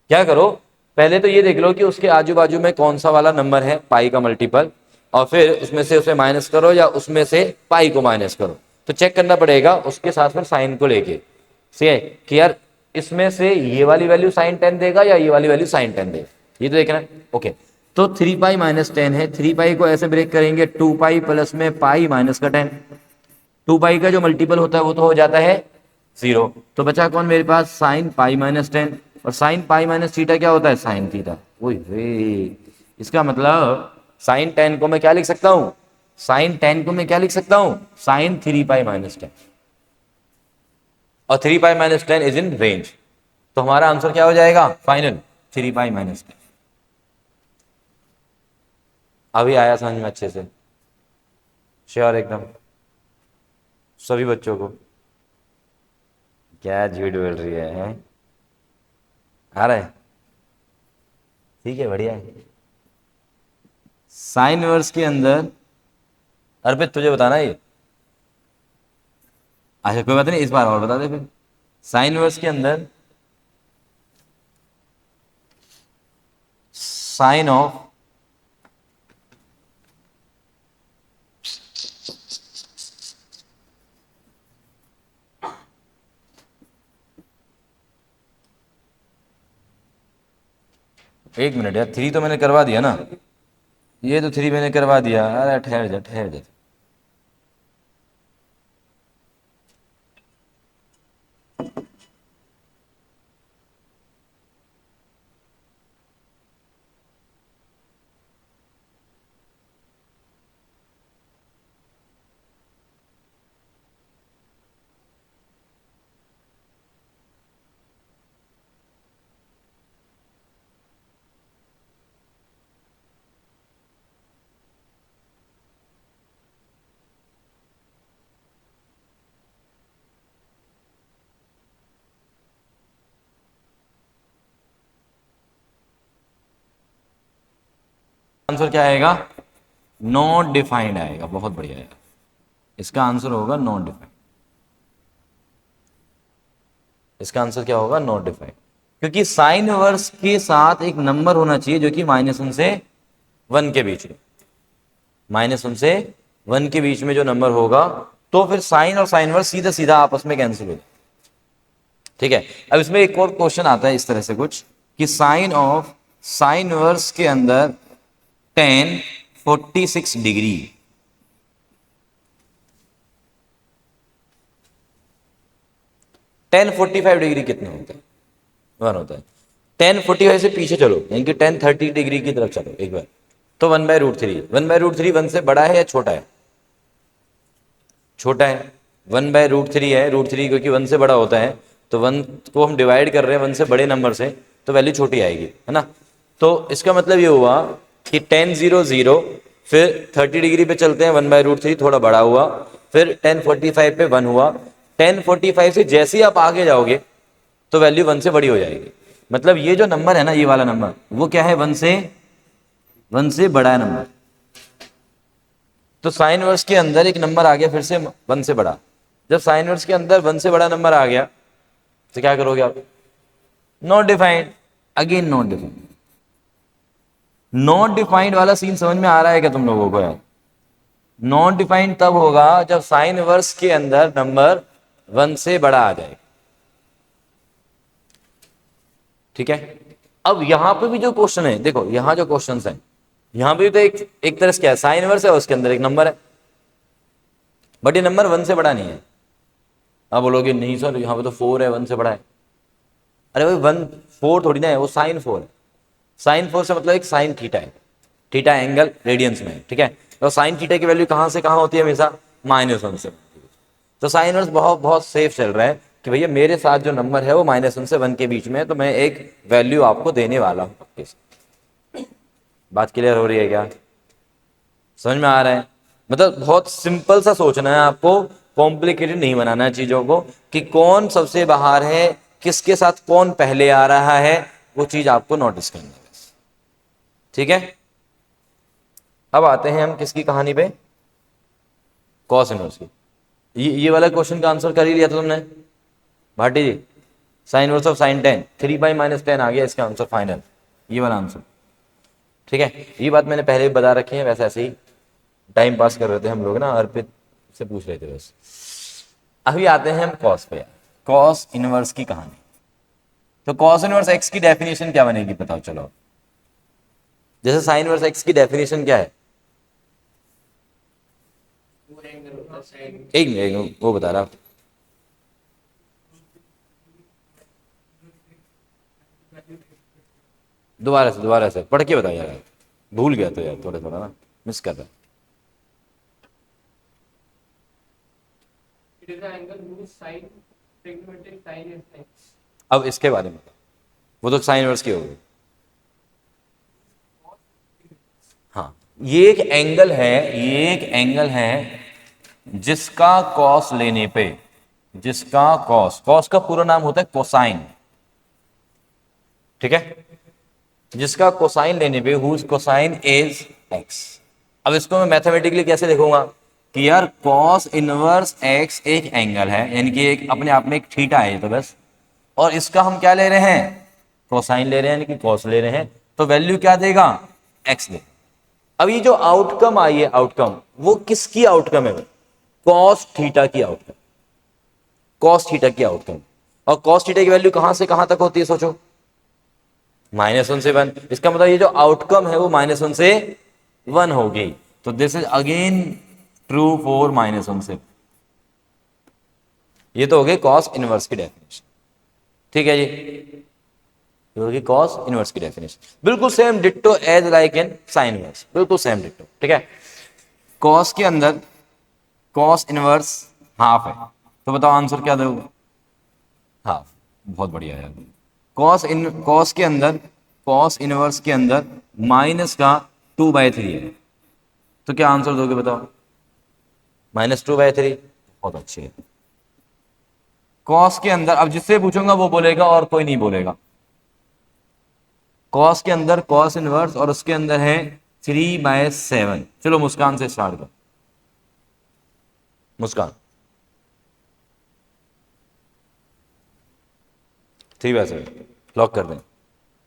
क्या करो, पहले तो ये देख लो कि उसके आजू बाजू में कौन सा वाला नंबर है पाई का मल्टीपल, और फिर उसमें से उसे माइनस करो या उसमें से पाई को माइनस करो। तो चेक करना पड़ेगा उसके साथ फिर साइन को लेके, सही है कि यार इसमें से ये वाली वैल्यू साइन 10 देगा या ये वाली वैल्यू साइन 10 देगा, ये तो देखना है। ओके, तो 3 पाई माइनस 10 है, 3 पाई को ऐसे ब्रेक करेंगे, 2 पाई प्लस में पाई माइनस का 10। 2 पाई का जो मल्टीपल होता है वो तो हो जाता है 0। तो बचा कौन मेरे पास, साइन पाई माइनस 10, और साइन पाई माइनस थीटा क्या होता है, साइन थीटा। ओए वे, इसका मतलब साइन 10 को मैं क्या लिख सकता हूं, साइन 10 को मैं क्या लिख सकता हूं, साइन 3 पाई माइनस 10, और 3 pi minus 10 is in range. तो हमारा आंसर क्या हो जाएगा फाइनल, 3 पाई माइनस 10। अभी आया समझ में अच्छे से, श्योर एकदम सभी बच्चों को। क्या झूठ बोल रही है? आ रहा है, ठीक है, बढ़िया है। साइन वर्स के अंदर, अर्पित तुझे बताना है ये, अच्छा कोई बात नहीं, इस बार और बता दे फिर। साइन वर्स के अंदर साइन ऑफ एक मिनट यार, 3 तो मैंने करवा दिया ना, ये तो 3 मैंने करवा दिया। अरे ठहर जा ठहर जा, आंसर क्या आएगा, नॉट डिफाइंड आएगा। बहुत बढ़िया है, इसका आंसर होगा नॉट डिफाइंड। इसका आंसर क्या होगा, नॉट डिफाइंड, क्योंकि साइन वर्स के साथ एक नंबर होना चाहिए जो कि -1 से 1 के बीच में, -1 से 1 के बीच में जो नंबर होगा, तो फिर साइन और साइन वर्स सीधा सीधा आपस में कैंसिल हो जाए। ठीक है, अब इसमें एक और क्वेश्चन आता है इस तरह से कुछ, कि साइन ऑफ साइन वर्स के अंदर tan 46 डिग्री, tan 45 डिग्री कितना होता है, 1 होता है। tan 45 से पीछे चलो, यानी कि tan 30 डिग्री की तरफ चलो एक बार, तो 1/√3, 1/√3 1 से बड़ा है या छोटा है, छोटा है। 1/√3 है, √3 क्योंकि 1 से बड़ा होता है, तो 1 को हम डिवाइड कर रहे हैं 1 से बड़े नंबर से, तो वैल्यू छोटी आएगी, है ना। तो इसका मतलब ये हुआ कि tan 0 0, फिर 30 डिग्री पे चलते हैं, 1/√3 थोड़ा बड़ा हुआ, फिर tan 45 पे 1 हुआ। tan 45 से जैसे ही आप आगे जाओगे तो वैल्यू 1 से बड़ी हो जाएगी। मतलब ये जो नंबर है ना, ये वाला नंबर, वो क्या है, 1 से बड़ा है नंबर। तो साइन वर्स के अंदर एक नंबर आ गया फिर से 1 से बड़ा। जब साइन वर्स के अंदर 1 से बड़ा नंबर आ गया तो क्या करोगे आप, not defined, again not defined. Not defined वाला सीन समझ में आ रहा है क्या तुम लोगों को यार? नॉट डिफाइंड तब होगा जब साइन वर्स के अंदर नंबर 1 से बड़ा आ जाए। ठीक है, अब यहां पे भी जो क्वेश्चन है, देखो यहां जो क्वेश्चन है, यहां पे भी तो एक तरह से क्या है, साइन वर्स है, उसके अंदर एक नंबर है, बट ये नंबर 1 से बड़ा नहीं है। आप बोलोगे नहीं सर यहाँ पे तो 4 है, 1 से बड़ा है। अरे भाई 1 4 थोड़ी ना है, वो साइन 4 है। साइन 4 से मतलब एक साइन थीटा है, थीटा एंगल रेडियंस में है, ठीक है। तो साइन थीटा की वैल्यू कहाँ से कहाँ होती है, हमेशा -1 से। तो साइन वर्स बहुत बहुत सेफ चल रहा है कि भैया मेरे साथ जो नंबर है वो -1 से 1 के बीच में है, तो मैं एक वैल्यू आपको देने वाला हूँ। बात क्लियर हो रही है क्या, समझ में आ रहा है? मतलब बहुत सिंपल सा सोचना है आपको, कॉम्प्लिकेटेड नहीं बनाना है चीजों को, कि कौन सबसे बाहर है, किसके साथ कौन पहले आ रहा है, वो चीज आपको नोटिस करना है बस। ठीक है, अब आते हैं हम किसकी कहानी पे, कॉस इनवर्स की। ये वाला क्वेश्चन का आंसर कर ही लिया था तुमने भाटी जी। साइन इनवर्स ऑफ साइन 10, 3/-10 आ गया इसका आंसर फाइनल, ये वाला आंसर। ठीक है, ये बात मैंने पहले भी बता रखी है, वैसे ऐसे ही टाइम पास कर रहे थे हम लोग ना, अर्पित से पूछ रहे थे बस। अभी आते हैं हम कॉस पे, कॉस इनवर्स की कहानी। तो कॉस इनवर्स एक्स की डेफिनेशन क्या बनेगी बताओ चलो। जैसे साइन इनवर्स एक्स की डेफिनेशन क्या है, वो एंगल होता है साइन। एक मिनट वो बता रहा। दोबारा से पढ़ के बताओ यार, भूल गया तो यार, थोड़ा थोड़ा ना मिस कर रहा। It is the angle whose sine trigonometric sine is x. अब इसके बारे में, वो तो साइन इनवर्स की होगी। हाँ, ये एक एंगल है जिसका कॉस लेने पे, जिसका कॉस का पूरा नाम होता है कोसाइन, ठीक है, जिसका कोसाइन लेने पे हुज कोसाइन इज एक्स। अब इसको मैं मैथमेटिकली कैसे लिखूंगा कि यार कॉस इनवर्स एक्स एक एंगल है, यानी कि एक अपने आप में एक थीटा है ये तो बस, और इसका हम क्या ले रहे हैं, कोसाइन ले रहे हैं, यानी कि कॉस ले रहे हैं, तो वैल्यू क्या देगा, एक्स दे। अब ये जो आउटकम आई है, आउटकम वो किसकी आउटकम है, कॉस थीटा की आउटकम, कॉस थीटा की आउटकम। और कॉस थीटा की वैल्यू कहां से कहां तक होती है सोचो, -1 से 1। इसका मतलब ये जो आउटकम है वो -1 से 1 होगी। तो this is again true for -1 से। ये तो हो गई कॉस इनवर्स की डेफिनेशन, ठीक है जी, ये होगी कॉस इनवर्स की डेफिनेशन। बिल्कुल same ditto as like in sine inverse, बिल्कुल सेम डिट्टो, ठीक है। कॉस के अंदर कॉस इनवर्स हाफ है, तो बताओ आंसर क्या दोगे, हाफ। बहुत बढ़िया यार। कॉस इनवर्स के अंदर माइनस का 2/3 है, तो क्या आंसर दोगे बताओ, -2/3। बहुत अच्छी है। कॉस के अंदर, अब जिससे पूछूंगा वो बोलेगा और कोई नहीं बोलेगा। कॉस के अंदर कॉस इनवर्स और उसके अंदर है 3/7। चलो मुस्कान से स्टार्ट कर, मुस्कान 3/7 लॉक कर दें।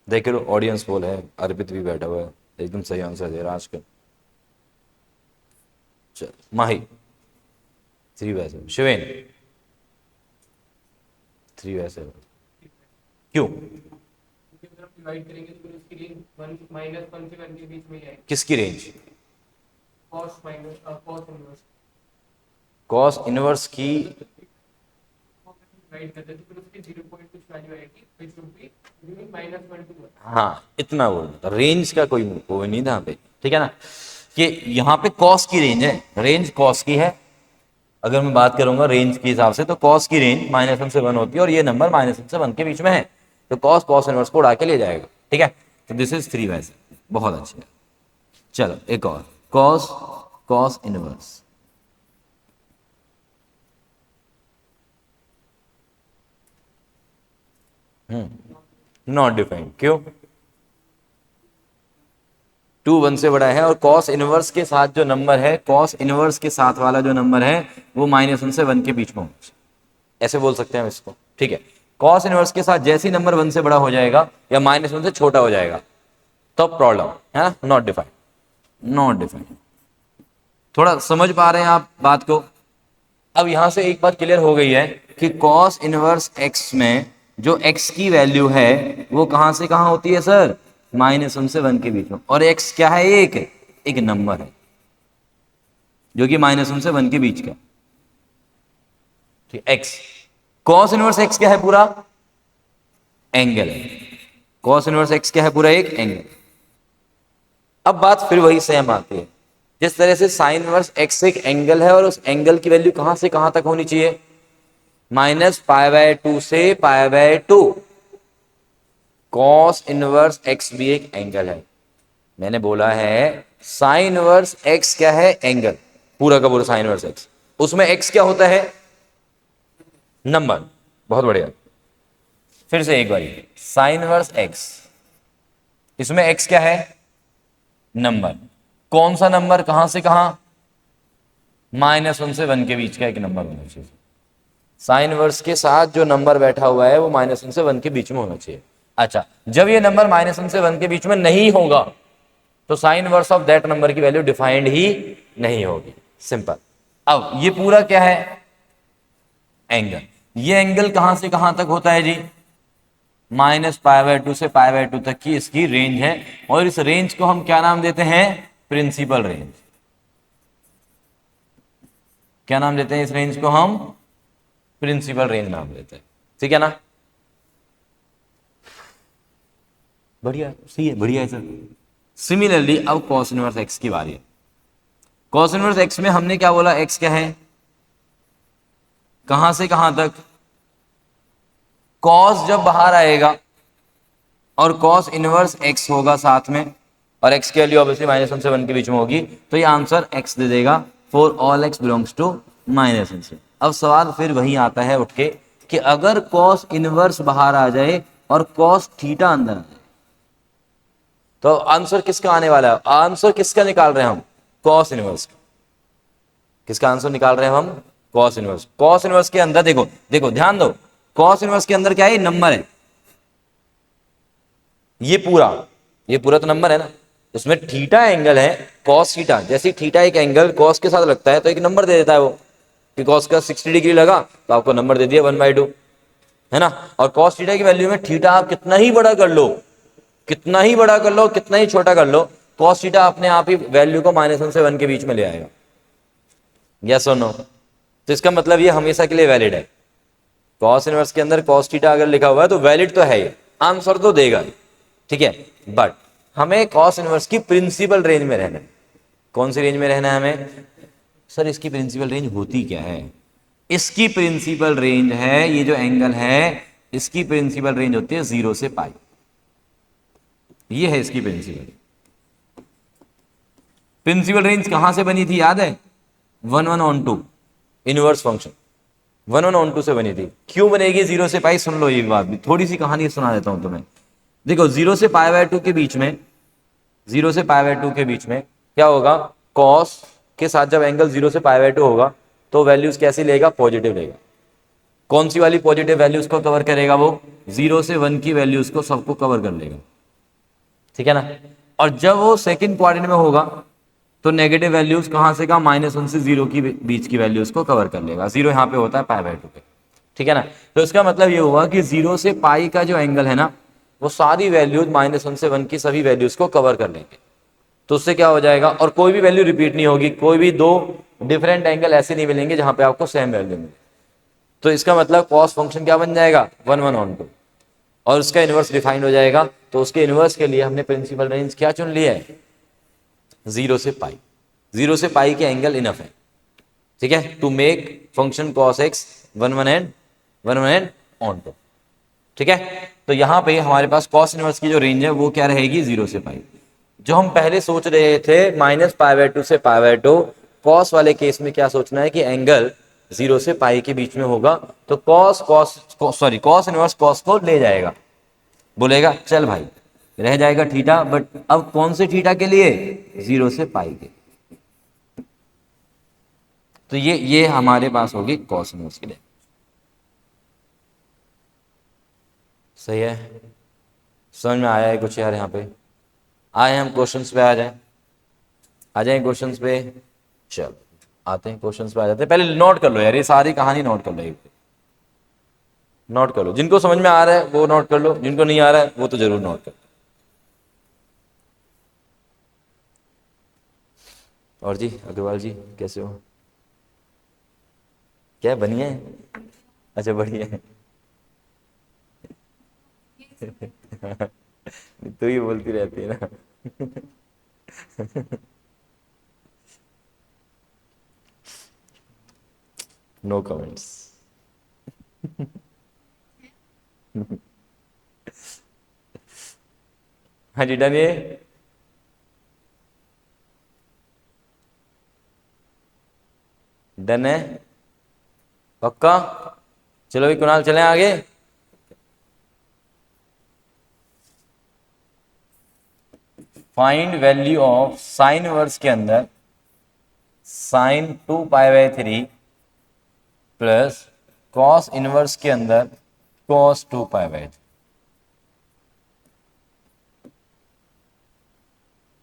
देख लो ऑडियंस पोल है, अर्पित भी बैठा हुआ है, एकदम सही आंसर दे रहा आज का। चल माही 3/7, शिवेन 3/7, क्यों, डिवाइड करेंगे तो उसकी रेंज -1 से 1 के बीच में ही आएगी। किसकी range, cos minus cos inverse cos inverse की, डिवाइड करते तो फिर उसकी 0 पॉइंट कुछ वैल्यू आएगी व्हिच वुड बी -1 to 1। हाँ इतना वो रेंज का कोई नहीं था यहाँ पे, ठीक है ना, कि यहाँ पे कॉस की रेंज है, रेंज कॉस की है। अगर मैं बात करूंगा रेंज के हिसाब से तो कॉस की रेंज -1 से 1 होती है, और ये नंबर -1 से 1 के बीच में है, तो कॉस इनवर्स को उड़ा के ले जाएगा, ठीक है। तो दिस इज 3/7, बहुत अच्छी है। चलो एक और, कॉस इनवर्स, नॉट डिफाइंड, क्यों, 2 1 से बड़ा है, और कॉस इनवर्स के साथ जो नंबर है, कॉस इनवर्स के साथ वाला जो नंबर है वो -1 से 1 के बीच में होगा, ऐसे बोल सकते हैं हम इसको, ठीक है। कॉस इनवर्स के साथ जैसे ही नंबर 1 से बड़ा हो जाएगा या -1 से छोटा हो जाएगा तो प्रॉब्लम है ना, नॉट डिफाइंड। थोड़ा समझ पा रहे हैं आप बात को। अब यहां से एक बात क्लियर हो गई है कि कॉस इनवर्स एक्स में जो एक्स की वैल्यू है वो कहां से कहां होती है सर, -1 से 1 के बीच में, और एक्स क्या है, एक नंबर है जो कि -1 से 1 के बीच का, ठीक, एक्स। कॉस इनवर्स एक्स क्या है, पूरा एंगल है, कॉस इनवर्स एक्स क्या है, पूरा एक एंगल। अब बात फिर वही सेम आती है, जिस तरह से साइन इनवर्स एक्स एक एंगल है और उस एंगल की वैल्यू कहां से कहां तक होनी चाहिए, -π/2 से π/2। कॉस इनवर्स एक्स भी एक एंगल है, मैंने बोला है साइन इनवर्स एक्स क्या है, एंगल, पूरा का पूरा साइन इनवर्स एक्स, उसमें एक्स क्या होता है, नंबर। बहुत बढ़िया, फिर से एक बार, साइन इनवर्स एक्स, इसमें एक्स क्या है, नंबर। कौन सा नंबर, कहां से कहां, -1 से 1 के बीच का एक नंबर होना चाहिए। साइन वर्स के साथ जो नंबर बैठा हुआ है वो -1 से 1 के बीच में होना चाहिए। अच्छा, जब ये नंबर -1 से 1 के बीच में नहीं होगा तो sine inverse of that number की वैल्यू डिफाइंड ही नहीं होगी। सिंपल। अब ये पूरा क्या है? एंगल। ये एंगल कहां से कहां तक होता है जी? -π/2 से π/2 तक की इसकी रेंज है, और इस रेंज को हम क्या नाम देते हैं? Principal range. क्या नाम देते हैं इस रेंज को? हम प्रिंसिपल रेंज नाम देते हैं। ठीक है ना? बढ़िया, सही है, बढ़िया है सर। सिमिलरली अब कॉस इनवर्स एक्स की बारी है। कॉस इनवर्स एक्स में हमने क्या बोला? एक्स क्या है? कहां से कहां तक? कॉस जब बाहर आएगा और कॉस इनवर्स एक्स होगा साथ में, और एक्स की वैल्यू ऑब्वियसली -1 से 1 के बीच में होगी, तो ये आंसर एक्स दे देगा for all x belongs to -1 से। अब सवाल फिर वही आता है उठ के कि अगर कॉस इनवर्स बाहर आ जाए और कॉस थीटा अंदर आ जाए, तो आंसर किसका आने वाला है? आंसर किसका निकाल रहे हैं हम? कॉस इनवर्स का। किसका आंसर निकाल रहे हैं हम? Cos inverse. कॉस इनवर्स के अंदर देखो देखो, ध्यान दो, कॉस इनवर्स के अंदर क्या है? नंबर है। ये पूरा तो नंबर है ना। उसमें थीटा एंगल है, कॉस थीटा। जैसे थीटा एक एंगल कॉस के साथ लगता है तो एक नंबर दे देता है वो, कि कॉस का 60 डिग्री लगा तो आपको नंबर दे दिया 1/2, है ना। और कॉस थीटा की वैल्यू में थीटा आप कितना ही बड़ा कर लो, कितना ही बड़ा कर लो, कितना ही छोटा कर लो, कॉस थीटा अपने आप ही वैल्यू को -1 से 1 के बीच में ले आएगा। यस और नो? तो इसका मतलब ये हमेशा के लिए वैलिड है। कॉस इनवर्स के अंदर कॉस थीटा अगर लिखा हुआ है तो वैलिड तो है ही, आंसर तो देगा, ठीक है। बट हमें कॉस इनवर्स की प्रिंसिपल रेंज में रहना है। कौन सी रेंज में रहना है हमें? सर इसकी प्रिंसिपल रेंज होती क्या है? इसकी प्रिंसिपल रेंज है, ये जो एंगल है इसकी प्रिंसिपल रेंज होती है 0 से पाई। ये है इसकी प्रिंसिपल। प्रिंसिपल रेंज कहां से बनी थी याद है? 1/2 इनवर्स फंक्शन 1/2 से बनी थी। क्यों बनेगी 0 से पाई? सुन लो ये बात भी, थोड़ी सी कहानी सुना देता हूं तुम्हें। देखो 0 से π/2 के बीच में, 0 से π/2 के बीच में क्या होगा? कॉस के साथ जब एंगल 0 से π/2 होगा तो वैल्यूज कैसी लेगा? पॉजिटिव लेगा। कौन सी वाली पॉजिटिव वैल्यूज को कवर करेगा वो? 0 से 1 की वैल्यूज को सबको कवर कर लेगा, ठीक है ना। और जब वो सेकंड क्वाड्रेंट में होगा तो नेगेटिव वैल्यूज कहां से कहां? -1 से 0 की बीच की वैल्यूज को कवर कर लेगा। 0 यहाँ पे होता है π/2 पे, ठीक है ना। तो इसका मतलब ये हुआ कि 0 से पाई का जो एंगल है ना, वो सारी वैल्यूज -1 से 1 की सभी वैल्यूज को कवर कर लेंगे। तो उससे क्या हो जाएगा? और कोई भी वैल्यू रिपीट नहीं होगी, कोई भी दो डिफरेंट एंगल ऐसे नहीं मिलेंगे जहां पे आपको सेम वैल्यू मिले। तो इसका मतलब कॉस फंक्शन क्या बन जाएगा? 1/2, और उसका इनवर्स डिफाइंड हो जाएगा। तो उसके इनवर्स के लिए हमने प्रिंसिपल रेंज क्या चुन लिया है? 0 से पाई। 0 से पाई के एंगल इनफ है, ठीक है, to make function cos x 1/2, ठीक है। तो यहां पे हमारे पास कॉस इनवर्स की जो रेंज है वो क्या रहेगी? 0 से पाई। जो हम पहले सोच रहे थे -π/2 से π/2, कॉस वाले केस में क्या सोचना है कि एंगल 0 से पाई के बीच में होगा, तो कॉस इनवर्स कॉस को ले जाएगा, बोलेगा चल भाई रह जाएगा थीटा, बट अब कौन से थीटा के लिए? 0 से पाई के। तो ये हमारे पास होगी कॉस इनवर्स की रेंज। सही है? समझ में आया है कुछ यार? यहाँ पे आए हम क्वेश्चंस पे, आ जाए क्वेश्चंस पे। चल आते हैं क्वेश्चंस पे, आ जाते हैं। पहले नोट कर लो यार, ये सारी कहानी नोट कर लो, नोट कर लो। जिनको समझ में आ रहा है वो नोट कर लो, जिनको नहीं आ रहा है वो तो जरूर नोट कर लो। और जी अग्रवाल जी कैसे हो? क्या बढ़िया है? अच्छा बढ़िया है। तो ये बोलती रहती है ना। No comments. हाँ जी डन। ये डन है पक्का? चलो भी कुणाल चलें आगे। Find value of sine inverse के अंदर, साइन 2π/3 प्लस कॉस इनवर्स के अंदर कॉस 2π/3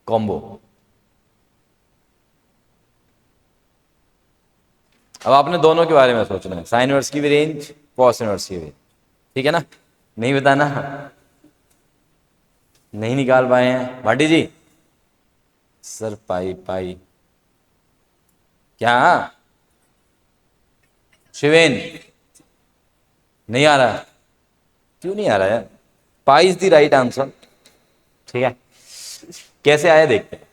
कॉम्बो। अब आपने दोनों के बारे में सोचना है, साइन इनवर्स की भी रेंज, कॉस इनवर्स की भी, ठीक है ना? नहीं बताना, नहीं निकाल पाए हैं भाटी जी? सर पाई पाई क्या? शिवेन नहीं आ रहा? क्यों नहीं आ रहा यार? Pi is the right answer, ठीक है? कैसे आया देखते हैं।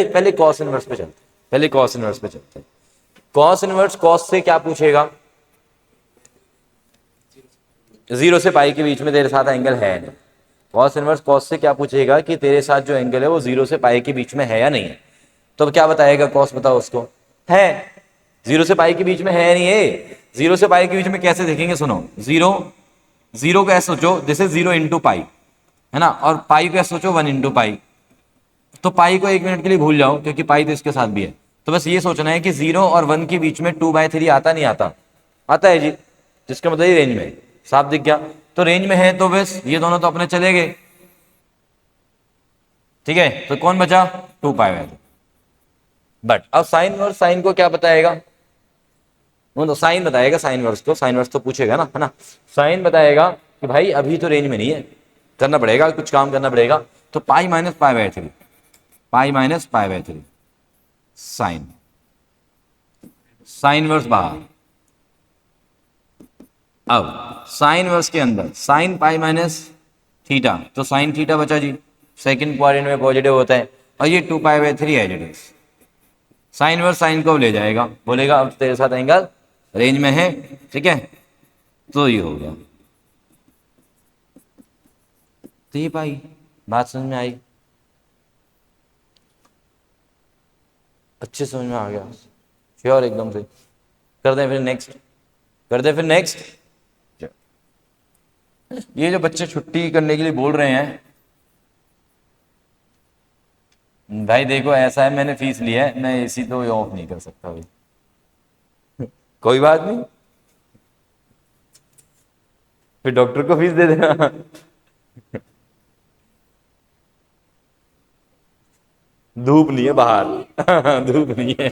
पहले कॉस इनवर्स पे चलते हैं, पहले कॉस इनवर्स पे चलते हैं। कॉस इनवर्स कॉस से क्या पूछेगा? 0 से पाई के बीच में तेरे साथ एंगल है नहीं। कॉस इनवर्स कॉस से क्या पूछेगा कि तेरे साथ जो एंगल है वो 0 से पाई के बीच में है या नहीं है। तो क्या बताएगा कॉस? बताओ उसको। है, 0 से पाई के बीच में है नहीं है। 0 से पाई के बीच में कैसे देखेंगे? सुनो, 0 को ऐसे सोचो, दिस इज 0 इंटू पाई, है ना? और पाई को ऐसे सोचो 1 इंटू पाई। तो पाई को 1 मिनट के लिए भूल जाओ, क्योंकि पाई तो इसके साथ भी है। तो बस ये सोचना है कि 0 और 1 के बीच में 2/3 आता नहीं आता? आता है जी, जिसका मतलब ये रेंज में है। साफ दिख गया? तो रेंज में है तो बस ये दोनों तो अपने चले गए, ठीक है? तो कौन बचा? 2π/3। बट अब साइन वर्स, साइन को क्या बताएगा? वो तो साइन बताएगा, साइन वर्स को, साइन वर्स तो पूछेगा ना, है ना? साइन बताएगा कि भाई अभी तो रेंज में नहीं है, करना पड़ेगा, कुछ काम करना पड़ेगा। तो pi minus π/3, pi minus π/3 sine, sine inverse बाहर। अब साइन वर्स के अंदर साइन पाई माइनस थीटा, तो साइन थीटा बचा जी, सेकंड क्वाड्रेंट में पॉजिटिव होता है, और ये 2π/3 as it is. Sine inverse sine को ले जाएगा, बोलेगा अब तेरे साथ एंगल रेंज में है, ठीक है? तो ये हो गया। तो ये पाई बात समझ में आई? अच्छे समझ में आ गया? श्योर एकदम से? कर दें फिर नेक्स्ट? कर दें फिर नेक्स्ट? ये जो बच्चे छुट्टी करने के लिए बोल रहे हैं, भाई देखो ऐसा है, मैंने फीस लिया है, मैं एसी तो ऑफ नहीं कर सकता भाई। कोई बात नहीं, फिर डॉक्टर को फीस दे देना। धूप नहीं है बाहर। धूप नहीं है।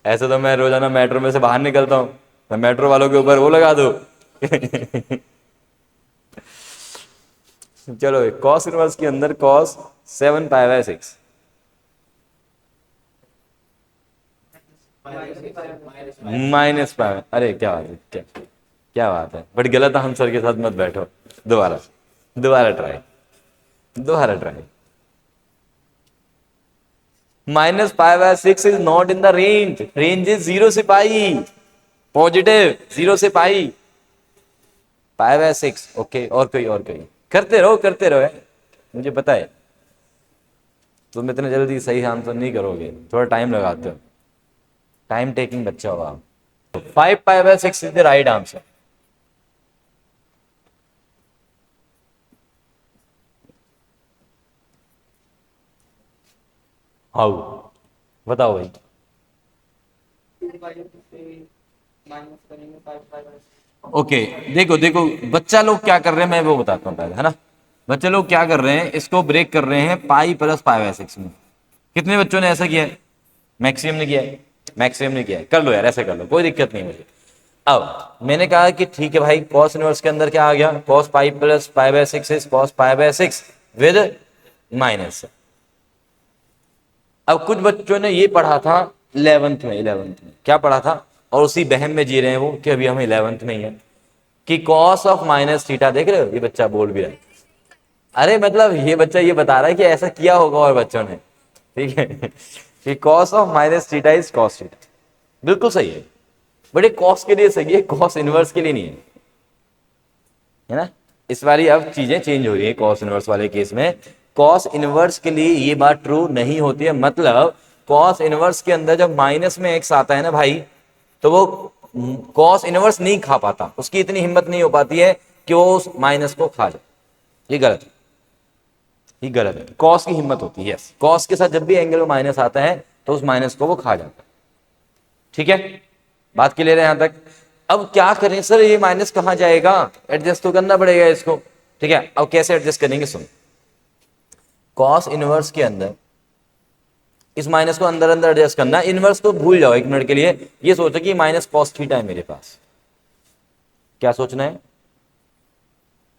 ऐसे तो मैं रोजाना मेट्रो में से बाहर निकलता हूँ, मैं मेट्रो वालों के ऊपर वो लगा दो। चलो, कॉस इनवर्स के अंदर कॉस 7π/6 माइनस पाई। अरे क्या बात है, क्या बात है, बट गलत आंसर के साथ मत बैठो। दोबारा try. -π/6 is not in the range, range इज 0 से पाई, पॉजिटिव 0 से पाई, π/6। ओके, और कोई करते रहो, मुझे पता है तुम इतने जल्दी सही आंसर नहीं करोगे, थोड़ा टाइम लगाते हो, टाइम टेकिंग बच्चा हो आप। 5π/6 is the right answer. How? बताओ भाई। ओके, देखो बच्चा लोग क्या कर रहे हैं, मैं वो बताता हूँ पहले, है ना? बच्चे लोग क्या कर रहे हैं, इसको ब्रेक कर रहे हैं पाई प्लस π/6 में। कितने बच्चों ने ऐसा किया है? मैक्सिमम ने किया है, कर लो यार, ऐसे कर लो, कोई दिक्कत नहीं मुझे। अब मैंने कहा कि ठीक है भाई, कॉस इनवर्स के अंदर क्या आ गया? Cos pi plus π/6 is cos π/6 with minus. अब कुछ बच्चों ने ये पढ़ा था 11th में, क्या पढ़ा था, और उसी बहम में जी रहे हैं वो कि अभी हम 11th में ही है, कि कॉस ऑफ माइनस थीटा, देख रहे हो ये बच्चा बोल भी रहा है। अरे मतलब ये बच्चा ये बता रहा है कि ऐसा किया होगा और बच्चों ने, ठीक है, कि cos of minus theta is cos theta. बिल्कुल सही है, बट ये कॉस के लिए सही है, कॉस इनवर्स के लिए नहीं है ना? इस बारी अब चीजें चेंज हो रही है। कॉस इनवर्स वाले केस में कॉस इनवर्स के लिए ये बात ट्रू नहीं होती है। मतलब कॉस इनवर्स के अंदर जब माइनस में एक्स आता है ना भाई, तो वो कॉस इनवर्स नहीं खा पाता, उसकी इतनी हिम्मत नहीं हो पाती है कि वो उस माइनस को खा जाए। ये गलत है। ये गलत है, कॉस की हिम्मत होती है। यस, कॉस के साथ जब भी एंगल में माइनस आता है तो उस माइनस को वो खा जाता है। ठीक है, बात क्लियर है यहां तक। अब क्या करें सर, ये माइनस कहाँ जाएगा, एडजस्ट तो करना पड़ेगा इसको। ठीक है, अब कैसे एडजस्ट करेंगे, सुन, कॉस इनवर्स के अंदर इस माइनस को अंदर अंदर एडजस्ट करना। इनवर्स को भूल जाओ एक मिनट के लिए, ये सोचो कि माइनस कॉस थीटा है मेरे पास, क्या सोचना है।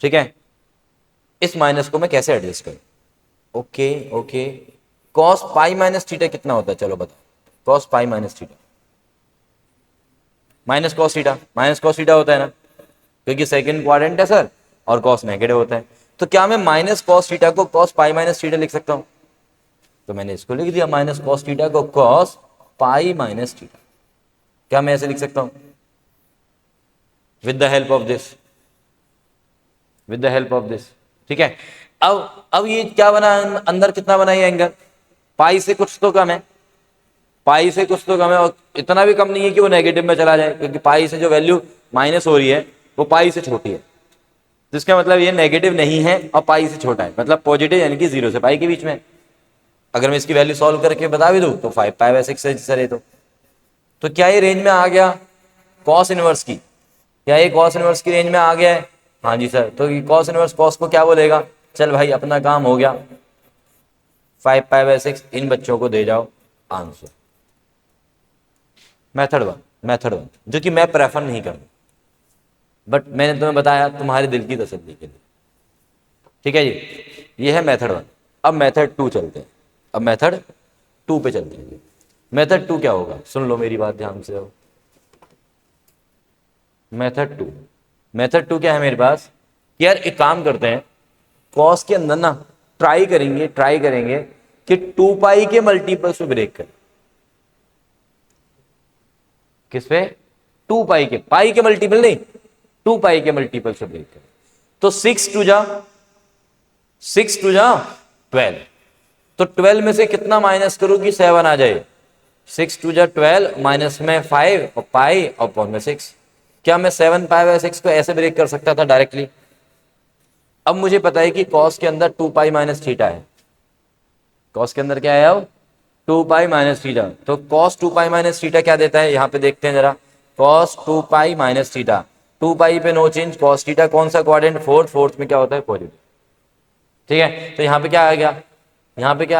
ठीक है, इस माइनस को मैं कैसे एडजस्ट करूं। Okay okay, cos pi minus theta कितना होता है, चलो बताओ। Cos pi minus theta, minus cos theta होता है ना, क्योंकि सेकंड क्वाड्रेंट है सर और कॉस नेगेटिव होता है। तो क्या मैं माइनस कॉस थीटा को कॉस पाई माइनस थीटा लिख सकता हूं, तो मैंने इसको लिख दिया माइनस कॉस थीटा को कॉस पाई माइनस थीटा। क्या मैं ऐसे लिख सकता हूं, with the help of this, with the help of this. ठीक है, अब ये क्या बना, अंदर कितना बना ये एंगल, पाई से कुछ तो कम है, पाई से कुछ तो कम है, और इतना भी कम नहीं है कि वो नेगेटिव में चला जाए, क्योंकि पाई से जो वैल्यू माइनस हो रही है वो पाई से छोटी है, जिसका मतलब ये नेगेटिव नहीं है और पाई से छोटा है, मतलब पॉजिटिव यानी कि 0 से पाई के बीच में। अगर मैं इसकी वैल्यू सॉल्व करके बता भी दूं तो 5 पाई बाय 6 है सर ये तो क्या ये रेंज में आ गया कॉस इनवर्स की, क्या ये कॉस इनवर्स की रेंज में आ गया है। हाँ जी सर, तो ये कॉस इनवर्स कॉस को क्या बोलेगा, चल भाई अपना काम हो गया, 5 पाई बाय 6 इन बच्चों को दे जाओ आंसर। मेथड वन जो कि मैं प्रेफर नहीं करूँ, बट मैंने तुम्हें बताया तुम्हारे दिल की तसल्ली के लिए। ठीक है जी, ये है मेथड वन। अब मेथड टू चलते हैं, अब मेथड टू पे चलते हैं। मेथड टू क्या होगा, सुन लो मेरी बात ध्यान से। मेथड टू क्या है मेरे पास कि यार एक काम करते हैं, कॉस के अंदर ना ट्राई करेंगे कि 2 पाई के मल्टीपल्स पे ब्रेक करें। किस पे, 2 पाई के मल्टीपल नहीं, 2 पाई के मल्टीपल से ब्रेक करें। तो 6 टू जा 12, तो 12 में से कितना माइनस करूं कि 7 आ जाए, 6 टू जा 12 माइनस में 5 और पाई और पॉन में 6। क्या मैं 7 पाई बाय 6 को ऐसे ब्रेक कर सकता था डायरेक्टली। अब मुझे पता है कि कॉस के अंदर 2 पाई माइनस थीटा है, कॉस के अंदर क्या है अब 2 पाई माइनस थीटा। तो कॉस 2 पाई माइनस थीटा क्या देता है, यहां पे देखते हैं जरा, कॉस 2 पाई माइनस थीटा, 2 पाई पे नो चेंज, कॉस थीटा कौन सा क्वाड्रेंट, फोर्थ में क्या होता है पॉजिटिव। ठीक है, तो यहां पे क्या आ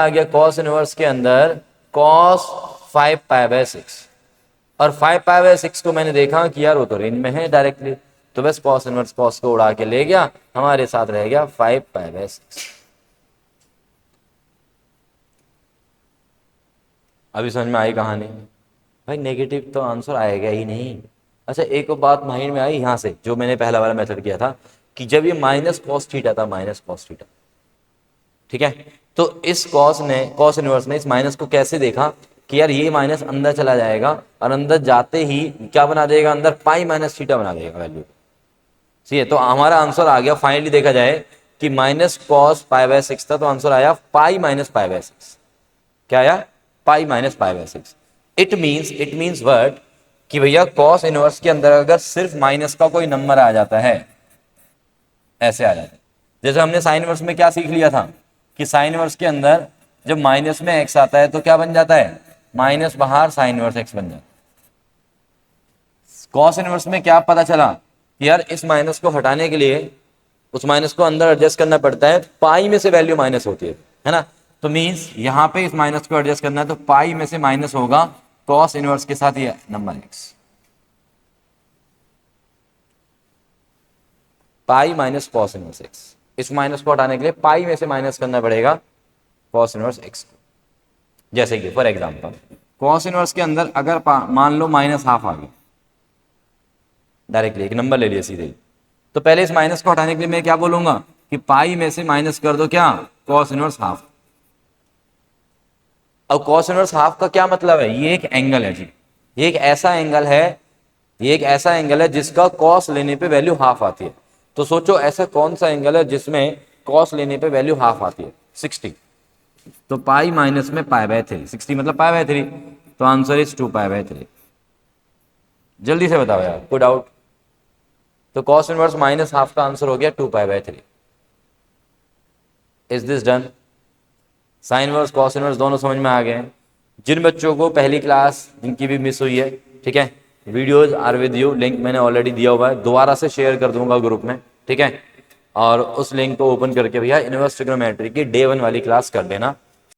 गया, कॉस इनवर्स के अंदर कॉस 5 पाई बाय 6, और 5 पाई बाय 6 को मैंने देखा कि यार वो तो रेंज में है डायरेक्टली, तो बस कॉस इनवर्स कॉस को उड़ा के ले गया, हमारे साथ रह गया 5 पाई बाय 6। अभी समझ में आई कहानी, भाई नेगेटिव तो आंसर आएगा ही नहीं। अच्छा एक और बात माइंड में आई यहाँ से, जो मैंने पहला वाला मेथड किया था कि जब ये माइनस कॉस थीटा था, माइनस कॉस थीटा, ठीक है, तो इस कॉस इनवर्स ने इस माइनस को कैसे देखा कि यार ये माइनस अंदर चला जाएगा और अंदर जाते ही क्या बना देगा, अंदर पाई माइनस थीटा बना देगा वैल्यू। ठीक है, तो हमारा आंसर आ गया फाइनली देखा जाए कि माइनस कॉस पाई बाय 6 था, तो आंसर आया पाई माइनस पाई बाय 6। क्या आया, pi minus pi by 6। It means word कि भैया कॉस इनवर्स के अंदर अगर सिर्फ माइनस का कोई नंबर आ जाता है, ऐसे आ जाता है, जैसे हमने साइन इनवर्स में क्या सीख लिया था कि साइन इनवर्स के अंदर जब माइनस में एक्स आता है तो क्या बन जाता है, माइनस बाहर साइन इनवर्स एक्स बन जाता है। कॉस इनवर्स में क्या पता चला कि यार इस माइनस को हटाने के लिए उस माइनस को अंदर एडजस्ट करना पड़ता है, पाई में से वैल्यू माइनस होती है ना। तो मीन्स यहां पे इस माइनस को एडजस्ट करना है, तो पाई में से माइनस होगा कॉस इनवर्स के साथ ये number x, pi minus cos inverse x. इस माइनस को हटाने के लिए पाई में से माइनस करना पड़ेगा कॉस इनवर्स एक्स को। जैसे कि फॉर एग्जांपल कॉस इनवर्स के अंदर अगर मान लो माइनस हाफ आ गया, डायरेक्टली एक नंबर ले लिया सीधे ही, तो पहले इस माइनस को हटाने के लिए मैं क्या बोलूंगा कि पाई में से माइनस कर दो क्या, कॉस इनवर्स हाफ। अब कॉस इनवर्स हाफ का क्या मतलब है, ये एक एंगल है जी, ये एक ऐसा एंगल है जिसका कॉस लेने पे वैल्यू हाफ आती है। तो सोचो ऐसा कौन सा एंगल है जिसमें कॉस लेने पे वैल्यू हाफ आती है, 60। तो पाई माइनस में पाई बाय 3, 60 मतलब पाई बाय 3, तो आंसर इज 2 पाई बाय 3। जल्दी से बताओ यार, कोई डाउट। तो कॉस इनवर्स माइनस हाफ का आंसर हो गया 2 pi by 3। Is this done? Sine inverse cos inverse दोनों समझ में आ गए हैं। जिन बच्चों को पहली क्लास जिनकी भी मिस हुई है, ठीक है, videos are with you, link मैंने ऑलरेडी दिया हुआ है, दोबारा से शेयर कर दूंगा ग्रुप में, ठीक है। और उस लिंक को ओपन करके भैया इनवर्स ट्रिग्नोमेट्री की डे 1 वाली क्लास कर देना।